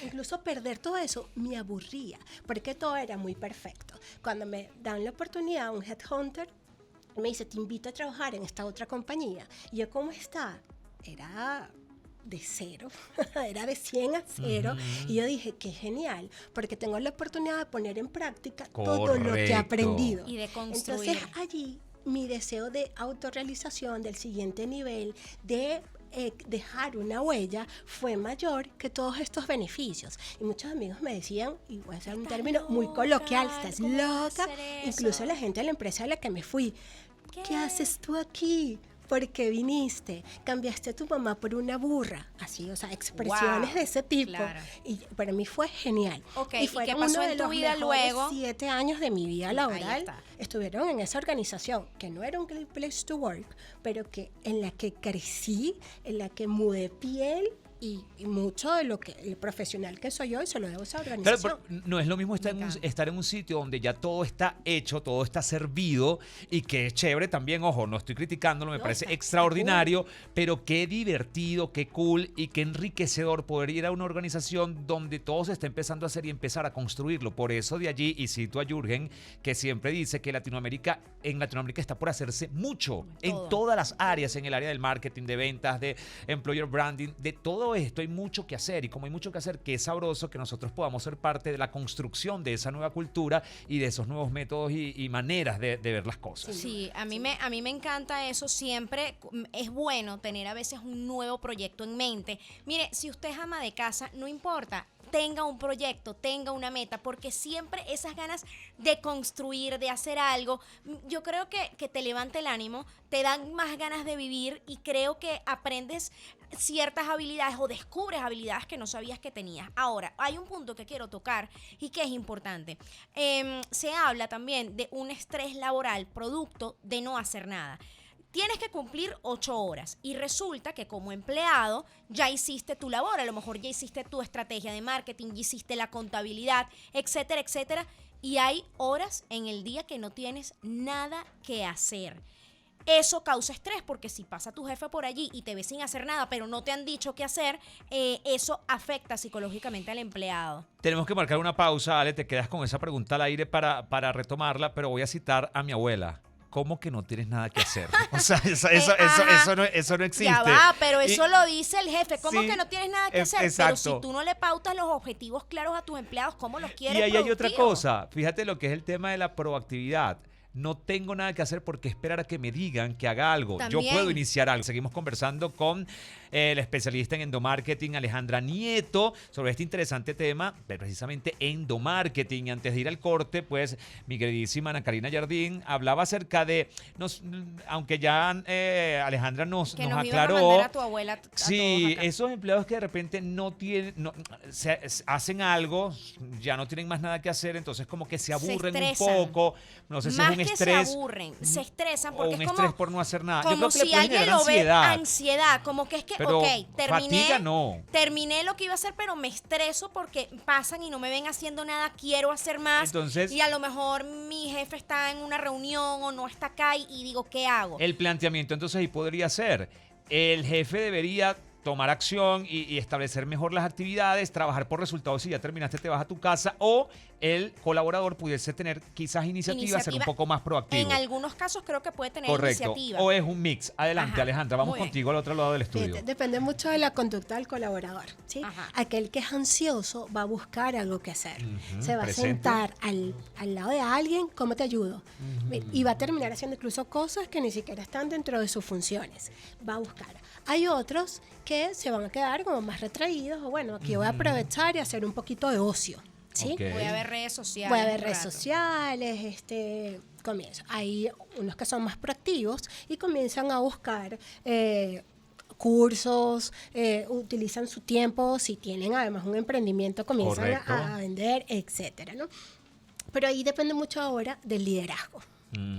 Incluso perder todo eso me aburría, porque todo era muy perfecto. Cuando me dan la oportunidad, un headhunter me dice, te invito a trabajar en esta otra compañía. Y yo, ¿cómo está? Era de 0, era de 100 a 0. Y yo dije, qué genial, porque tengo la oportunidad de poner en práctica todo lo que he Correcto. aprendido. Y de construir. Entonces allí mi deseo de autorrealización del siguiente nivel, de dejar una huella, fue mayor que todos estos beneficios. Y muchos amigos me decían, y voy a hacer un Estás término muy loca, coloquial, estás ¿cómo vas a loca. hacer eso? Incluso la gente de la empresa a la que me fui, ¿qué haces tú aquí? ¿Por qué viniste? Cambiaste a tu mamá por una burra. Así, o sea, expresiones Wow, de ese tipo. claro. Y para mí fue genial. Ok, y ¿y fueron qué pasó uno en de tu los vida mejores luego? 7 años de mi vida laboral. está. Estuvieron en esa organización, que no era un great place to work, pero que en la que crecí, en la que mudé piel y mucho de lo que el profesional que soy hoy se lo debo a esa Claro, organización. pero no es lo mismo estar en un sitio donde ya todo está hecho, todo está servido y que es chévere también, ojo, no estoy criticándolo, me No, parece está extraordinario, pero qué divertido, qué cool y qué enriquecedor poder ir a una organización donde todo se está empezando a hacer y empezar a construirlo. Por eso de allí, y cito a Jürgen, que siempre dice que en Latinoamérica está por hacerse mucho, en todas las áreas, en el área del marketing, de ventas, de employer branding, de todo esto hay mucho que hacer, y como hay mucho que hacer, que es sabroso que nosotros podamos ser parte de la construcción de esa nueva cultura y de esos nuevos métodos y maneras de ver las cosas. Sí, a mí me encanta eso. Siempre es bueno tener a veces un nuevo proyecto en mente. Mire, si usted es ama de casa, no importa, tenga un proyecto, tenga una meta, porque siempre esas ganas de construir, de hacer algo, yo creo que te levanta el ánimo, te dan más ganas de vivir, y creo que aprendes ciertas habilidades o descubres habilidades que no sabías que tenías. Ahora, hay un punto que quiero tocar y que es importante. Se habla también de un estrés laboral producto de no hacer nada. Tienes que cumplir 8 horas y resulta que como empleado ya hiciste tu labor, a lo mejor ya hiciste tu estrategia de marketing, ya hiciste la contabilidad, etcétera, etcétera, y hay horas en el día que no tienes nada que hacer. Eso causa estrés, porque si pasa tu jefe por allí y te ve sin hacer nada, pero no te han dicho qué hacer, eso afecta psicológicamente al empleado. Tenemos que marcar una pausa, Ale, te quedas con esa pregunta al aire para retomarla, pero voy a citar a mi abuela. ¿Cómo que no tienes nada que hacer? O sea, eso no existe. Ya va, pero Y- eso lo dice el jefe. ¿Cómo Sí, que no tienes nada que hacer? exacto. Pero si tú no le pautas los objetivos claros a tus empleados, ¿cómo los quieres Y ahí hay otra productivos? cosa, fíjate lo que es el tema de la proactividad. No tengo nada que hacer porque esperar a que me digan que haga algo. Yo También. puedo iniciar algo. Seguimos conversando con la especialista en endomarketing, Alejandra Nieto, sobre este interesante tema de precisamente endomarketing. Antes de ir al corte, pues mi queridísima Ana Karina Jardín hablaba acerca de, aunque ya Alejandra nos Que nos ibas a aclaró. mandar a tu abuela a Sí, todos acá. esos empleados que de repente no tienen, hacen algo, ya no tienen más nada que hacer, entonces como que se aburren un estresan. poco, no sé si Más es un que estrés se aburren, se estresan o porque un es estrés como, por no hacer nada. Yo como creo que le si puede alguien generar lo ve ansiedad, ansiedad, como que es que, pero ok, fatiga no. terminé lo que iba a hacer, pero me estreso porque pasan y no me ven haciendo nada, quiero hacer más, Entonces- y a lo mejor mi jefe está en una reunión o no está acá y digo, ¿qué hago? El planteamiento entonces ahí podría ser, el jefe debería tomar acción y establecer mejor las actividades, trabajar por resultados. Si ya terminaste, te vas a tu casa, o el colaborador pudiese tener quizás iniciativa, ser un Iniciativa. poco más proactivo. En algunos casos creo que puede tener Correcto. iniciativa. O es un mix. Adelante, Ajá, Alejandra, vamos muy bien. contigo al otro lado del estudio. Fíjate, depende mucho de la conducta del colaborador, ¿sí? Ajá. Aquel que es ansioso va a buscar algo que hacer. Ujú, Se va presente. a sentar al lado de alguien, ¿cómo te ayudo? Y va a terminar haciendo incluso cosas que ni siquiera están dentro de sus funciones. Va a buscar. Hay otros que se van a quedar como más retraídos, o bueno, aquí voy a aprovechar y hacer un poquito de ocio, ¿sí? Ok. Voy a ver redes sociales. Voy a ver un redes rato. sociales, comienzo. Hay unos que son más proactivos y comienzan a buscar cursos, utilizan su tiempo, si tienen además un emprendimiento, comienzan Correcto. a vender, etcétera, ¿no? Pero ahí depende mucho ahora del liderazgo.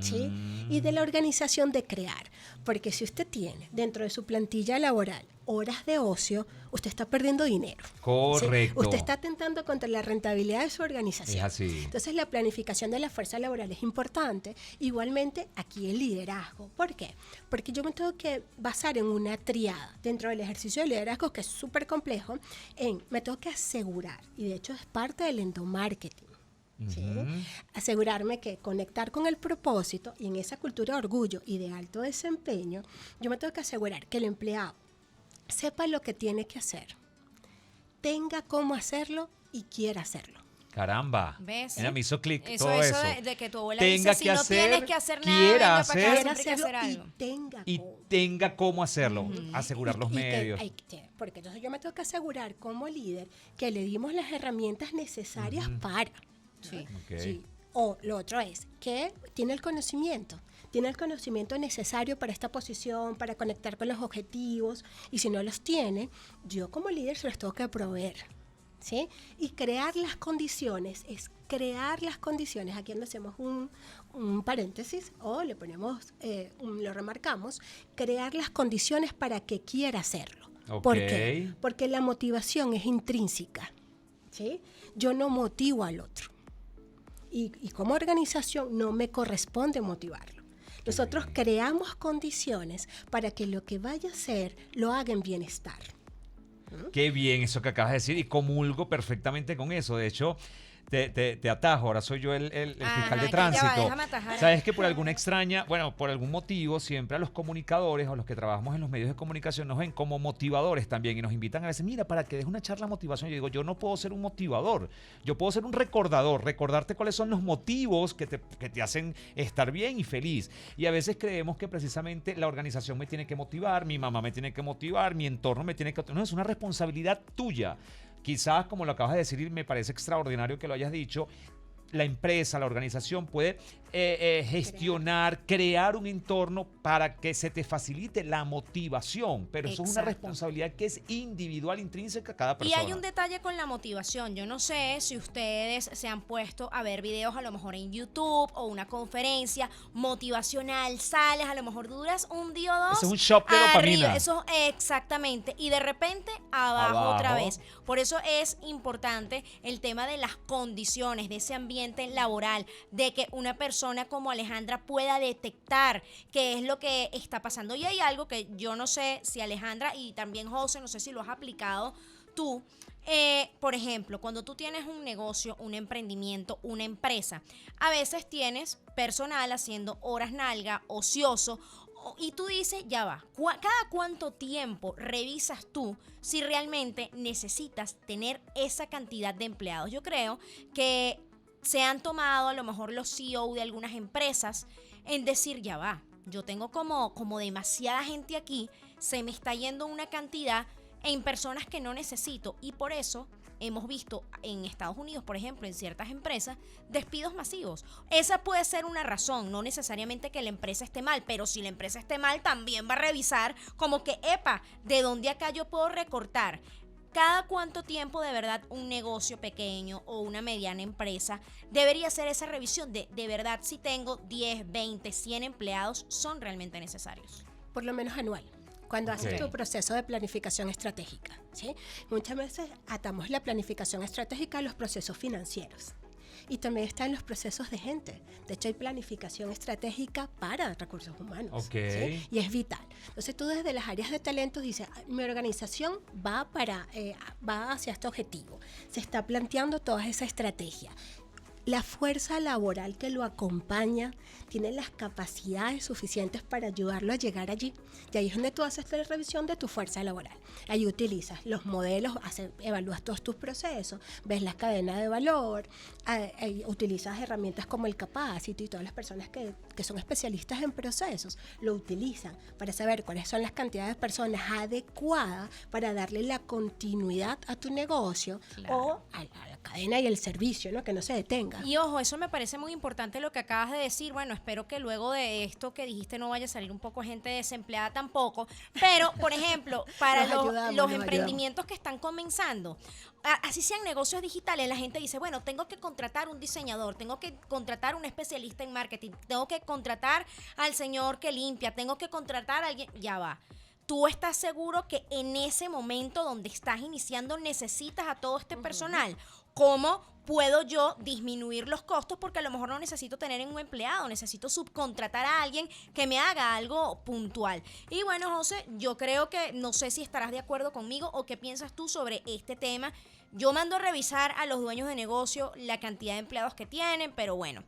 ¿Sí? Y de la organización de crear. Porque si usted tiene dentro de su plantilla laboral horas de ocio, usted está perdiendo dinero. ¿sí? Correcto. Usted está atentando contra la rentabilidad de su organización. Es así. Entonces la planificación de la fuerza laboral es importante. Igualmente aquí el liderazgo. ¿Por qué? Porque yo me tengo que basar en una triada dentro del ejercicio de liderazgo, que es súper complejo, me tengo que asegurar, y de hecho es parte del endomarketing. ¿sí? Asegurarme que conectar con el propósito y en esa cultura de orgullo y de alto desempeño, yo me tengo que asegurar que el empleado sepa lo que tiene que hacer, tenga cómo hacerlo y quiera hacerlo. Caramba. ¿Ves? Mira, me hizo clic Eso, todo eso eso. de que tu abuela Tenga dice, si que no hacer, tienes que hacer nada, quiera venga para acá, hacer. siempre Quiera hay que hacerlo hacer y algo. tenga Y cómo. tenga cómo hacerlo. Asegurar los Y medios. porque entonces yo me tengo que asegurar como líder que le dimos las herramientas necesarias para. Sí. Ok. Sí. O lo otro es que tiene el conocimiento necesario para esta posición, para conectar con los objetivos, y si no los tiene, yo como líder se los tengo que proveer. ¿Sí? Y crear las condiciones, aquí donde hacemos un paréntesis o le ponemos, lo remarcamos, crear las condiciones para que quiera hacerlo. Ok. ¿Por qué? Porque la motivación es intrínseca, ¿sí? Yo no motivo al otro. Y como organización no me corresponde motivarlo. Nosotros creamos condiciones para que lo que vaya a hacer lo haga en bienestar. Qué bien eso que acabas de decir y comulgo perfectamente con eso. De hecho, te atajo, ahora soy yo el fiscal de ya va, tránsito. déjame atajar. Sabes que por alguna extraña, bueno, por algún motivo, siempre a los comunicadores o los que trabajamos en los medios de comunicación nos ven como motivadores también y nos invitan a veces, mira, para que des una charla de motivación. Yo digo, yo no puedo ser un motivador, yo puedo ser un recordador, recordarte cuáles son los motivos que te hacen estar bien y feliz. Y a veces creemos que precisamente la organización me tiene que motivar, mi mamá me tiene que motivar, mi entorno me tiene que motivar. No, es una responsabilidad tuya. Quizás, como lo acabas de decir, y me parece extraordinario que lo hayas dicho, la empresa, la organización puede gestionar, crear un entorno para que se te facilite la motivación, pero eso es una Exacto. responsabilidad que es individual, intrínseca a cada Y persona. hay un detalle con la motivación. Yo no sé si ustedes se han puesto a ver videos a lo mejor en YouTube o una conferencia motivacional, sales, a lo mejor duras un día o dos. Eso es un shot de dopamina. Eso, exactamente. Y de repente abajo otra Abajo. vez. Por eso es importante el tema de las condiciones, de ese ambiente laboral, de que una persona como Alejandra pueda detectar qué es lo que está pasando. Y hay algo que yo no sé si Alejandra y también José, no sé si lo has aplicado tú. Por ejemplo, cuando tú tienes un negocio, un emprendimiento, una empresa, a veces tienes personal haciendo horas nalga, ocioso, y tú dices, ya va, ¿cada cuánto tiempo revisas tú si realmente necesitas tener esa cantidad de empleados? Yo creo que se han tomado a lo mejor los CEO de algunas empresas en decir, ya va, yo tengo como demasiada gente aquí, se me está yendo una cantidad en personas que no necesito, y por eso hemos visto en Estados Unidos, por ejemplo, en ciertas empresas, despidos masivos. Esa puede ser una razón, no necesariamente que la empresa esté mal, pero si la empresa esté mal, también va a revisar como que, epa, ¿de dónde acá yo puedo recortar? ¿Cada cuánto tiempo de verdad un negocio pequeño o una mediana empresa debería hacer esa revisión de verdad si tengo 10, 20, 100 empleados son realmente necesarios? Por lo menos anual. Cuando Ok. haces tu proceso de planificación estratégica, ¿sí? Muchas veces atamos la planificación estratégica a los procesos financieros. Y también están los procesos de gente. De hecho, hay planificación estratégica para recursos humanos. Ok. ¿Sí? Y es vital. Entonces, tú desde las áreas de talentos dices, mi organización va hacia este objetivo. Se está planteando toda esa estrategia. La fuerza laboral que lo acompaña tiene las capacidades suficientes para ayudarlo a llegar allí. Y ahí es donde tú haces la revisión de tu fuerza laboral. Ahí utilizas los modelos, evalúas todos tus procesos, ves las cadenas de valor, ahí utilizas herramientas como el Capacity y todas las personas que son especialistas en procesos lo utilizan para saber cuáles son las cantidades de personas adecuadas para darle la continuidad a tu negocio o a la cadena y el servicio, ¿no? Que no se detenga. Y ojo, eso me parece muy importante lo que acabas de decir. Bueno, espero que luego de esto que dijiste no vaya a salir un poco gente desempleada tampoco. Pero, por ejemplo, para los emprendimientos que están comenzando, así sean negocios digitales, la gente dice, bueno, tengo que contratar un diseñador, tengo que contratar un especialista en marketing, tengo que contratar al señor que limpia, tengo que contratar a alguien, ya va. ¿Tú estás seguro que en ese momento donde estás iniciando necesitas a todo este personal? ¿Cómo puedo yo disminuir los costos? Porque a lo mejor no necesito tener un empleado, necesito subcontratar a alguien que me haga algo puntual. Y bueno, José, yo creo que no sé si estarás de acuerdo conmigo o qué piensas tú sobre este tema. Yo mando a revisar a los dueños de negocio la cantidad de empleados que tienen, pero bueno,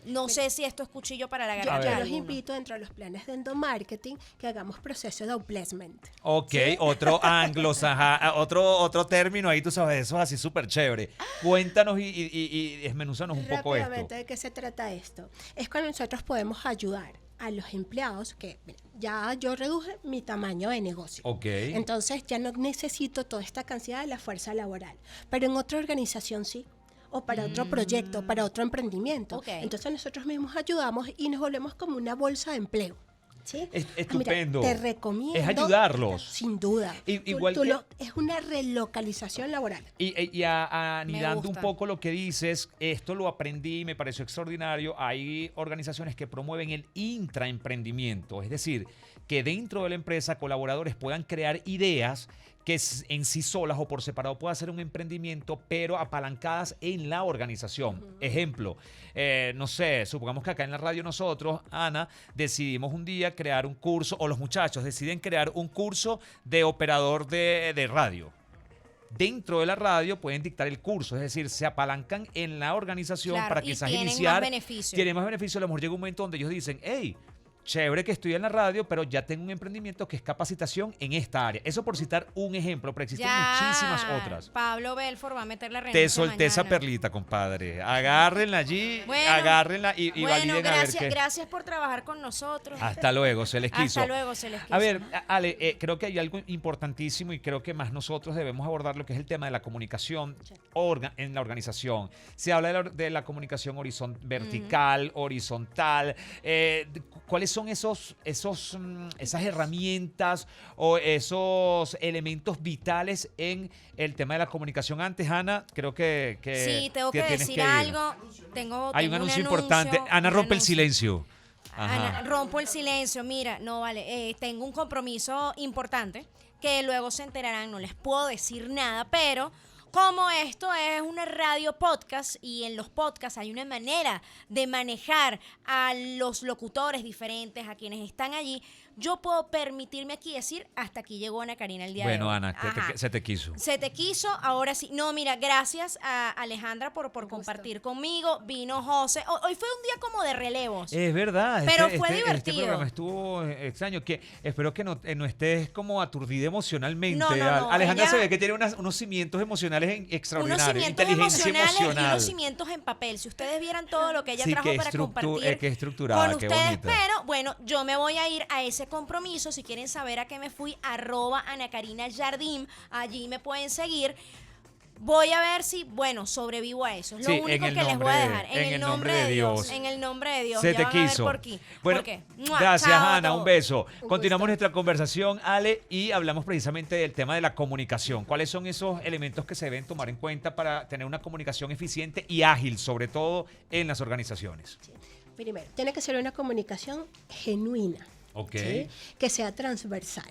no sé si esto es cuchillo para la Yo garganta de los alguno. invito dentro de los planes de endomarketing que hagamos procesos de outplacement. Ok, otro otro término ahí, tú sabes, eso es así súper chévere. Cuéntanos y desmenúzanos un poco Rápidamente, esto. ¿de qué se trata esto? Es cuando nosotros podemos ayudar a los empleados que mira, ya yo reduje mi tamaño de negocio. Ok. Entonces ya no necesito toda esta cantidad de la fuerza laboral. Pero en otra organización sí. O para otro proyecto, para otro emprendimiento. Ok. Entonces nosotros mismos ayudamos y nos volvemos como una bolsa de empleo. ¿Sí? Estupendo. Mira, te recomiendo. Es ayudarlos. Sin duda. Igual que- Es una relocalización laboral. Anidando un gusta. poco lo que dices, esto lo aprendí y me pareció extraordinario. Hay organizaciones que promueven el intraemprendimiento, es decir, que dentro de la empresa colaboradores puedan crear ideas que en sí solas o por separado pueda ser un emprendimiento, pero apalancadas en la organización. Ejemplo, no sé, supongamos que acá en la radio nosotros, Ana, decidimos un día crear un curso, o los muchachos deciden crear un curso de operador de radio. Dentro de la radio pueden dictar el curso, es decir, se apalancan en la organización Claro, para y quizás tienen más iniciar. beneficio. Tienen más beneficio. A lo mejor llega un momento donde ellos dicen, hey, chévere que estoy en la radio, pero ya tengo un emprendimiento que es capacitación en esta área. Eso por citar un ejemplo, pero existen muchísimas otras. Pablo Belfort va a meter la Te renuncia solté esa mañana. perlita, compadre. Agárrenla allí, Bueno, agárrenla y Bueno, validen a ver gracias, qué. gracias por trabajar con nosotros. Hasta luego, se les quiso. Hasta luego, se les quiso. A ver, Ale, creo que hay algo importantísimo y creo que más nosotros debemos abordar lo que es el tema de la comunicación en la organización. Se habla de la comunicación vertical, horizontal. ¿Cuáles son esas herramientas o esos elementos vitales en el tema de la comunicación? Antes, Ana, creo que Sí, tengo que tienes decir ir. algo. Tengo Hay un un anuncio importante. Ana un rompe el anuncio. silencio. Ana, Ajá. rompo el silencio. Mira, no vale. Tengo un compromiso importante que luego se enterarán. No les puedo decir nada, pero como esto es una radio podcast y en los podcasts hay una manera de manejar a los locutores diferentes, a quienes están allí, yo puedo permitirme aquí decir, hasta aquí llegó Ana Karina el día de hoy. Bueno, Ana, Ajá. se te quiso. Se te quiso, ahora sí. No, mira, gracias a Alejandra por compartir conmigo. Vino José. Hoy fue un día como de relevos. Es verdad. Pero fue Este divertido. programa estuvo extraño. Que espero que no estés como aturdida emocionalmente. No, no, no, Alejandra ella- se ve que tiene unos cimientos emocionales extraordinarios. Unos cimientos Inteligencia emocionales y emocional. unos cimientos en papel. Si ustedes vieran todo lo que ella Sí, trajo que para compartir que estructurada, con qué ustedes, bonita. pero bueno, yo me voy a ir a ese compromiso. Si quieren saber a qué me fui, @AnaKarinaJardim, allí me pueden seguir. Voy a ver si, bueno, sobrevivo a eso. Es lo Sí, único en el que les voy a nombre- dejar. en el nombre de Dios. En el nombre de Dios. Se Ya te van a ver quiso. por qué. Bueno, ¿Por qué? ¡Mua! gracias, Chao a Ana. Un todos. beso. Un Continuamos gusto. nuestra conversación, Ale, y hablamos precisamente del tema de la comunicación. ¿Cuáles son esos elementos que se deben tomar en cuenta para tener una comunicación eficiente y ágil, sobre todo en las organizaciones? Primero, tiene que ser una comunicación genuina. Ok. ¿sí? Que sea transversal,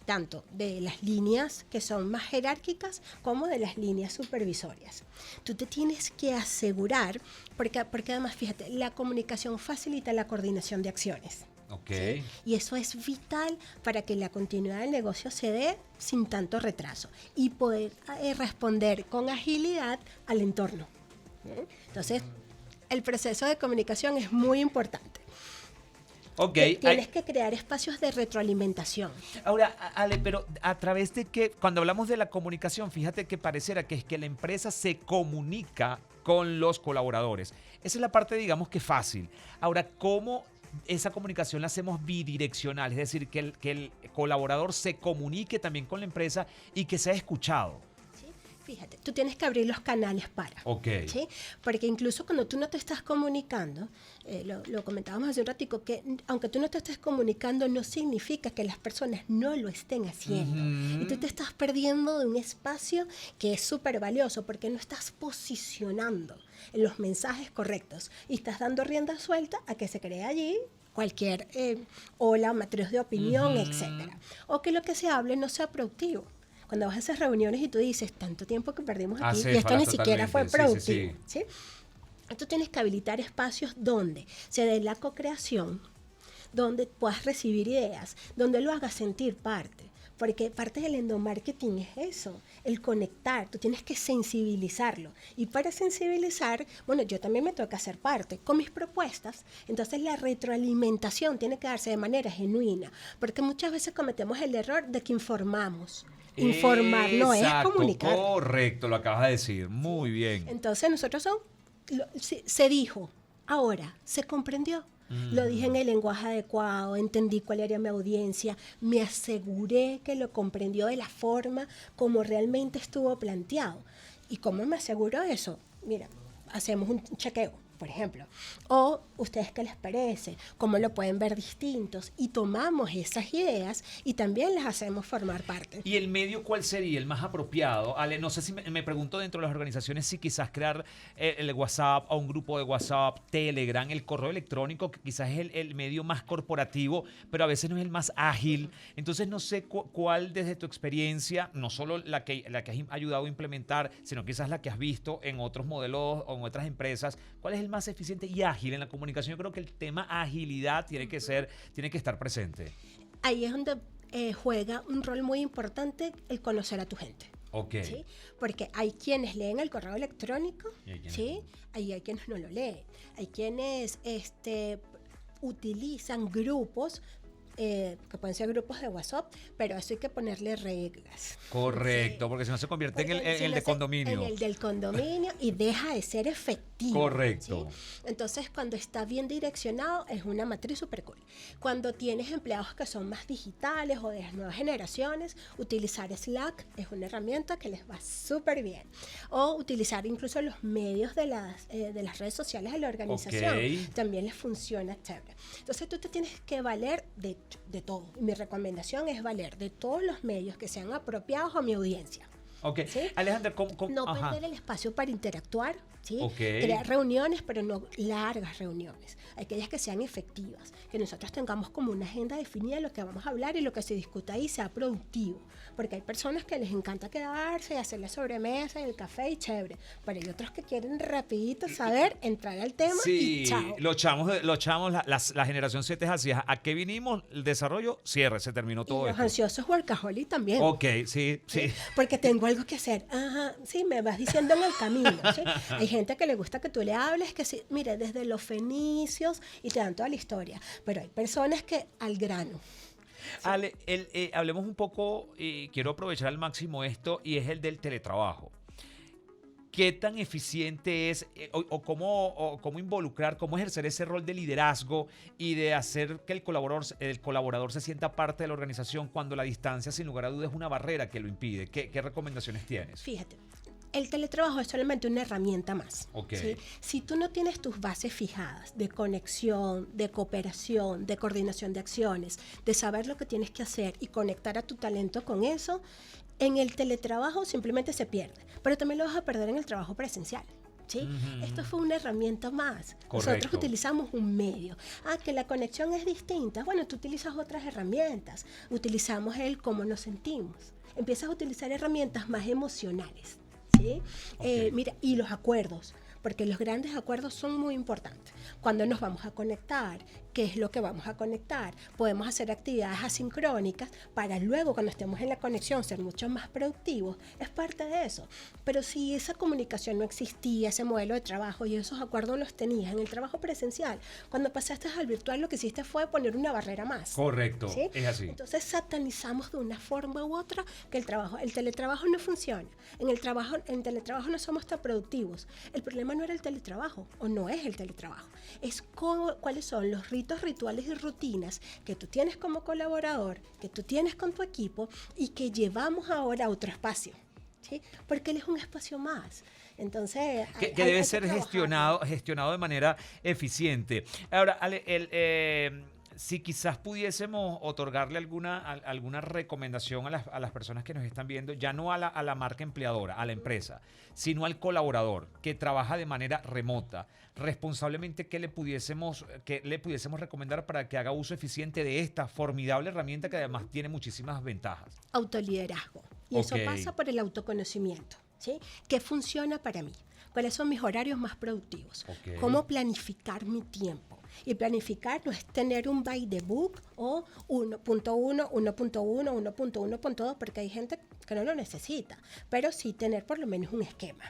tanto de las líneas que son más jerárquicas como de las líneas supervisorias. Tú te tienes que asegurar, porque además, fíjate, la comunicación facilita la coordinación de acciones. Ok. ¿sí? Y eso es vital para que la continuidad del negocio se dé sin tanto retraso y poder responder con agilidad al entorno. ¿sí? Entonces, el proceso de comunicación es muy importante. Ok. Tienes que crear espacios de retroalimentación. Ahora, Ale, pero a través de que, cuando hablamos de la comunicación, fíjate que pareciera que es que la empresa se comunica con los colaboradores. Esa es la parte, digamos, que fácil. Ahora, ¿cómo esa comunicación la hacemos bidireccional? Es decir, que el colaborador se comunique también con la empresa y que sea escuchado. ¿sí? Fíjate, tú tienes que abrir los canales para. Ok. ¿sí? Porque incluso cuando tú no te estás comunicando, lo comentábamos hace un ratico, que aunque tú no te estés comunicando, no significa que las personas no lo estén haciendo. Ujú. Y tú te estás perdiendo de un espacio que es súper valioso porque no estás posicionando en los mensajes correctos y estás dando rienda suelta a que se cree allí cualquier ola, matriz de opinión, Ujú. etcétera. O que lo que se hable no sea productivo. Cuando vas a esas reuniones y tú dices, tanto tiempo que perdimos aquí, y esto Acéfalas ni siquiera fue totalmente, sí, productivo. ¿sí? Tú tienes que habilitar espacios donde se dé la co-creación, donde puedas recibir ideas, donde lo hagas sentir parte. Porque parte del endomarketing es eso, el conectar. Tú tienes que sensibilizarlo. Y para sensibilizar, bueno, yo también me tengo que hacer parte con mis propuestas. Entonces la retroalimentación tiene que darse de manera genuina. Porque muchas veces cometemos el error de que informamos. Informar no es Exacto, comunicar. Correcto, lo acabas de decir. Muy bien. Entonces nosotros se dijo, ahora se comprendió. Lo dije en el lenguaje adecuado, entendí cuál era mi audiencia, me aseguré que lo comprendió de la forma como realmente estuvo planteado. ¿Y cómo me aseguro eso? Mira, hacemos un chequeo. por ejemplo. O ustedes qué les parece, cómo lo pueden ver distintos y tomamos esas ideas y también las hacemos formar parte. ¿Y el medio cuál sería el más apropiado? Ale, no sé si me pregunto dentro de las organizaciones si quizás crear el WhatsApp o un grupo de WhatsApp, Telegram, el correo electrónico, que quizás es el medio más corporativo, pero a veces no es el más ágil. Entonces no sé cuál desde tu experiencia, no solo la que has ayudado a implementar, sino quizás la que has visto en otros modelos o en otras empresas, ¿cuál es el más eficiente y ágil en la comunicación? Yo creo que el tema agilidad tiene que estar presente. Ahí es donde juega un rol muy importante el conocer a tu gente. Ok. ¿Sí? Porque hay quienes leen el correo electrónico, Y hay quienes ¿sí? Hay quienes no lo leen. Hay quienes utilizan grupos, que pueden ser grupos de WhatsApp, pero eso hay que ponerle reglas. Correcto, ¿Sí? porque si no se convierte en Porque si el no de se- condominio. En el del condominio y deja de ser efectivo. Correcto. ¿Sí? Entonces, cuando está bien direccionado, es una matriz super cool. Cuando tienes empleados que son más digitales o de las nuevas generaciones, utilizar Slack es una herramienta que les va súper bien. O utilizar incluso los medios de las redes sociales de la organización. Ok. También les funciona chévere. Entonces, tú te tienes que valer de todo. Mi recomendación es valer de todos los medios que sean apropiados a mi audiencia. Ok. ¿Sí? Alejandra, ¿cómo? No Ajá. perder el espacio para interactuar, ¿sí? Ok. Crear reuniones, pero no largas reuniones. Aquellas que sean efectivas, que nosotros tengamos como una agenda definida de lo que vamos a hablar y lo que se discuta ahí sea productivo. Porque hay personas que les encanta quedarse y hacer la sobremesa y el café y chévere. Pero hay otros que quieren rapidito saber, entrar al tema Sí, y chao. los chamos, la generación 7 es así. ¿A qué vinimos? El desarrollo, cierre, se terminó Y todo los esto. ansiosos workaholic también. Ok, sí. Porque tengo algo que hacer. Ajá, sí, me vas diciendo en el camino. ¿Sí? Hay gente que le gusta que tú le hables, que sí, mire, desde los fenicios y te dan toda la historia. Pero hay personas que al grano. Ale, hablemos un poco, quiero aprovechar al máximo esto, y es el del teletrabajo. ¿Qué tan eficiente es o cómo involucrar, cómo ejercer ese rol de liderazgo y de hacer que el colaborador se sienta parte de la organización cuando la distancia, sin lugar a dudas, es una barrera que lo impide? ¿Qué recomendaciones tienes? Fíjate, el teletrabajo es solamente una herramienta más. Ok. ¿Sí? Si tú no tienes tus bases fijadas de conexión, de cooperación, de coordinación de acciones, de saber lo que tienes que hacer y conectar a tu talento con eso, en el teletrabajo simplemente se pierde. Pero también lo vas a perder en el trabajo presencial. ¿Sí? Ujú. Esto fue una herramienta más. Correcto. Nosotros utilizamos un medio. Que la conexión es distinta. Bueno, tú utilizas otras herramientas. Utilizamos el cómo nos sentimos. Empiezas a utilizar herramientas más emocionales. ¿Sí? Ok. Mira, y los acuerdos, porque los grandes acuerdos son muy importantes. Cuando nos vamos a conectar, qué es lo que vamos a conectar. Podemos hacer actividades asincrónicas para luego, cuando estemos en la conexión, ser mucho más productivos. Es parte de eso. Pero si esa comunicación no existía, ese modelo de trabajo y esos acuerdos los tenías en el trabajo presencial, cuando pasaste al virtual lo que hiciste fue poner una barrera más. Correcto, ¿Sí? es así. Entonces satanizamos de una forma u otra que el teletrabajo no funciona. En teletrabajo no somos tan productivos. El problema no era el teletrabajo, o no es el teletrabajo. Es cuáles son los ritos, rituales y rutinas que tú tienes como colaborador, que tú tienes con tu equipo y que llevamos ahora a otro espacio. ¿Sí? Porque él es un espacio más. Entonces, Que hay debe que ser trabajarlo. gestionado de manera eficiente. Ahora, Ale, si quizás pudiésemos otorgarle alguna recomendación a las personas que nos están viendo, ya no a la marca empleadora, a la empresa, sino al colaborador que trabaja de manera remota, responsablemente, ¿qué le pudiésemos recomendar para que haga uso eficiente de esta formidable herramienta que además tiene muchísimas ventajas? Autoliderazgo. Y eso Ok. pasa por el autoconocimiento. ¿Sí? ¿Qué funciona para mí? ¿Cuáles son mis horarios más productivos? Ok. ¿Cómo planificar mi tiempo? Y planificar no es tener un by the book o 1.1, 1.1, 1.1.2, porque hay gente que no lo necesita, pero sí tener por lo menos un esquema,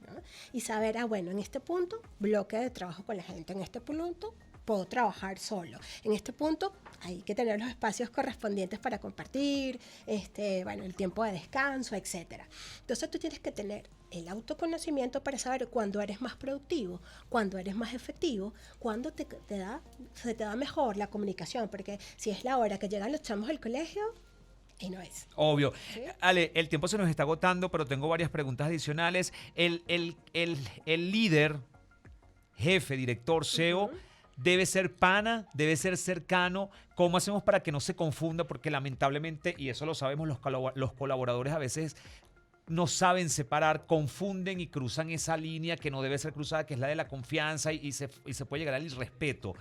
¿no? Y saber, bueno, en este punto, bloque de trabajo con la gente, en este punto puedo trabajar solo. En este punto hay que tener los espacios correspondientes para compartir, el tiempo de descanso, etc. Entonces tú tienes que tener el autoconocimiento para saber cuándo eres más productivo, cuándo eres más efectivo, cuándo se te da mejor la comunicación, porque si es la hora que llegan los chamos del colegio, y no es. Obvio. ¿Sí? Ale, el tiempo se nos está agotando, pero tengo varias preguntas adicionales. El líder jefe, director, CEO, debe ser pana, debe ser cercano? ¿Cómo hacemos para que no se confunda? Porque lamentablemente, y eso lo sabemos, los colaboradores a veces no saben separar, confunden y cruzan esa línea que no debe ser cruzada, que es la de la confianza, y se puede llegar al irrespeto.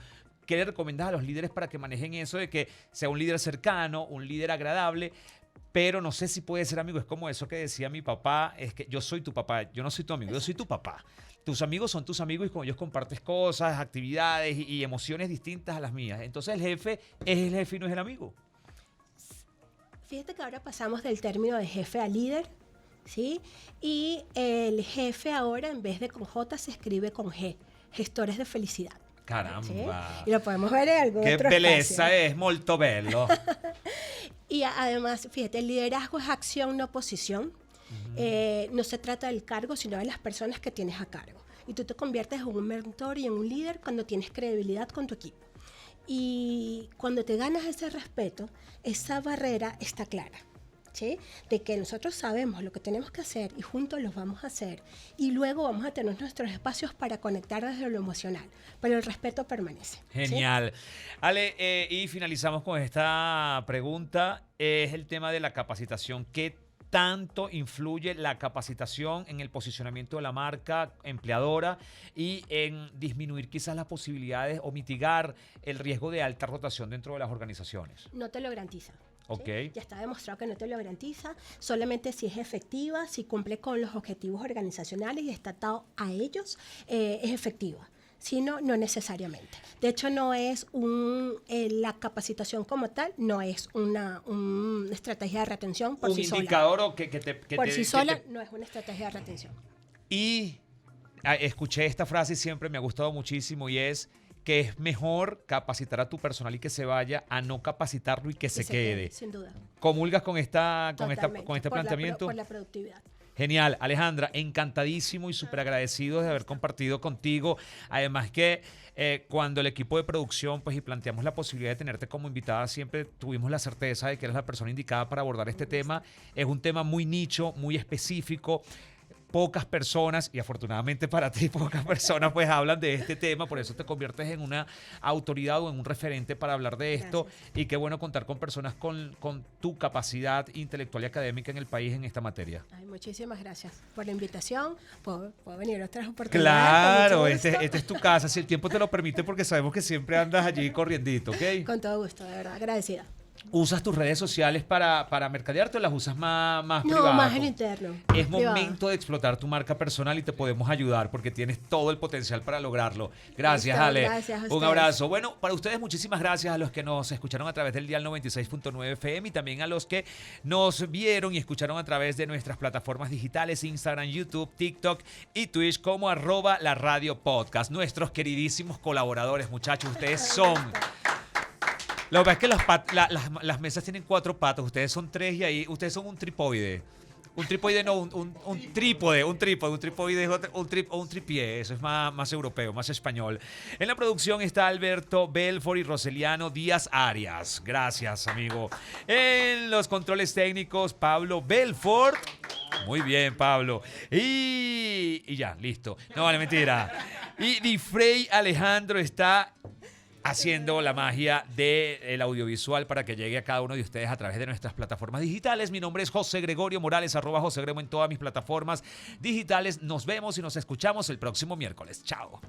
¿Qué le recomiendas a los líderes para que manejen eso de que sea un líder cercano, un líder agradable, pero no sé si puede ser amigo? Es como eso que decía mi papá, es que yo soy tu papá, yo no soy tu amigo, yo soy tu papá. Tus amigos son tus amigos y con ellos compartes cosas, actividades y emociones distintas a las mías. Entonces el jefe es el jefe y no es el amigo. Fíjate que ahora pasamos del término de jefe a líder, ¿sí? Y el jefe ahora, en vez de con J, se escribe con G, gestores de felicidad. Caramba. ¿Sí? Y lo podemos ver en algún Qué otro belleza, espacio. es molto bello. Y además, fíjate, el liderazgo es acción, no posición. No se trata del cargo, sino de las personas que tienes a cargo. Y tú te conviertes en un mentor y en un líder cuando tienes credibilidad con tu equipo. Y cuando te ganas ese respeto, esa barrera está clara, ¿sí? De que nosotros sabemos lo que tenemos que hacer y juntos los vamos a hacer. Y luego vamos a tener nuestros espacios para conectar desde lo emocional. Pero el respeto permanece. ¿Sí? Genial. Ale, y finalizamos con esta pregunta. Es el tema de la capacitación. ¿Qué tanto influye la capacitación en el posicionamiento de la marca empleadora y en disminuir quizás las posibilidades o mitigar el riesgo de alta rotación dentro de las organizaciones? No te lo garantiza. Ok. ¿Sí? Ya está demostrado que no te lo garantiza, solamente si es efectiva, si cumple con los objetivos organizacionales y está atado a ellos, es efectiva. Si no, no necesariamente. De hecho, no es la capacitación como tal, no es una estrategia de retención por Un sí sola. indicador o que Por sí sola no es una estrategia de retención. Y escuché esta frase y siempre me ha gustado muchísimo, y es que es mejor capacitar a tu personal y que se vaya a no capacitarlo y que se quede. Sin duda. ¿Comulgas con este Totalmente. planteamiento? Por la productividad. Genial, Alejandra, encantadísimo y súper agradecido de haber compartido contigo. Además que cuando el equipo de producción y planteamos la posibilidad de tenerte como invitada, siempre tuvimos la certeza de que eres la persona indicada para abordar este tema. Es un tema muy nicho, muy específico. Pocas personas, y afortunadamente para ti, pocas personas hablan de este tema, por eso te conviertes en una autoridad o en un referente para hablar de esto. Gracias. Y qué bueno contar con personas con tu capacidad intelectual y académica en el país en esta materia. Ay, muchísimas gracias por la invitación. Puedo venir otras oportunidades. Claro, con mucho gusto. este es tu casa, si el tiempo te lo permite, porque sabemos que siempre andas allí corriendito, ¿ok? Con todo gusto, de verdad, agradecida. ¿Usas tus redes sociales para mercadearte o las usas más No, privadas? más en interno. Es privado. momento de explotar tu marca personal y te podemos ayudar porque tienes todo el potencial para lograrlo. Gracias, Listo, Ale. gracias a Un ustedes. abrazo. Bueno, para ustedes muchísimas gracias a los que nos escucharon a través del dial 96.9 FM y también a los que nos vieron y escucharon a través de nuestras plataformas digitales, Instagram, YouTube, TikTok y Twitch como @LaRadioPodcast. Nuestros queridísimos colaboradores, muchachos, ustedes son... Lo que pasa es que las mesas tienen 4 patas, ustedes son 3 y ahí ustedes son un tripoide. Un tripoide no, un trípode, un tripoide es un tripié, eso es más europeo, más español. En la producción está Alberto Belfort y Roseliano Díaz Arias. Gracias, amigo. En los controles técnicos, Pablo Belfort. Muy bien, Pablo. Y ya, listo. No, vale, mentira. Y Difrey Alejandro está haciendo la magia del audiovisual para que llegue a cada uno de ustedes a través de nuestras plataformas digitales. Mi nombre es José Gregorio Morales, @JoséGremo en todas mis plataformas digitales. Nos vemos y nos escuchamos el próximo miércoles. Chao.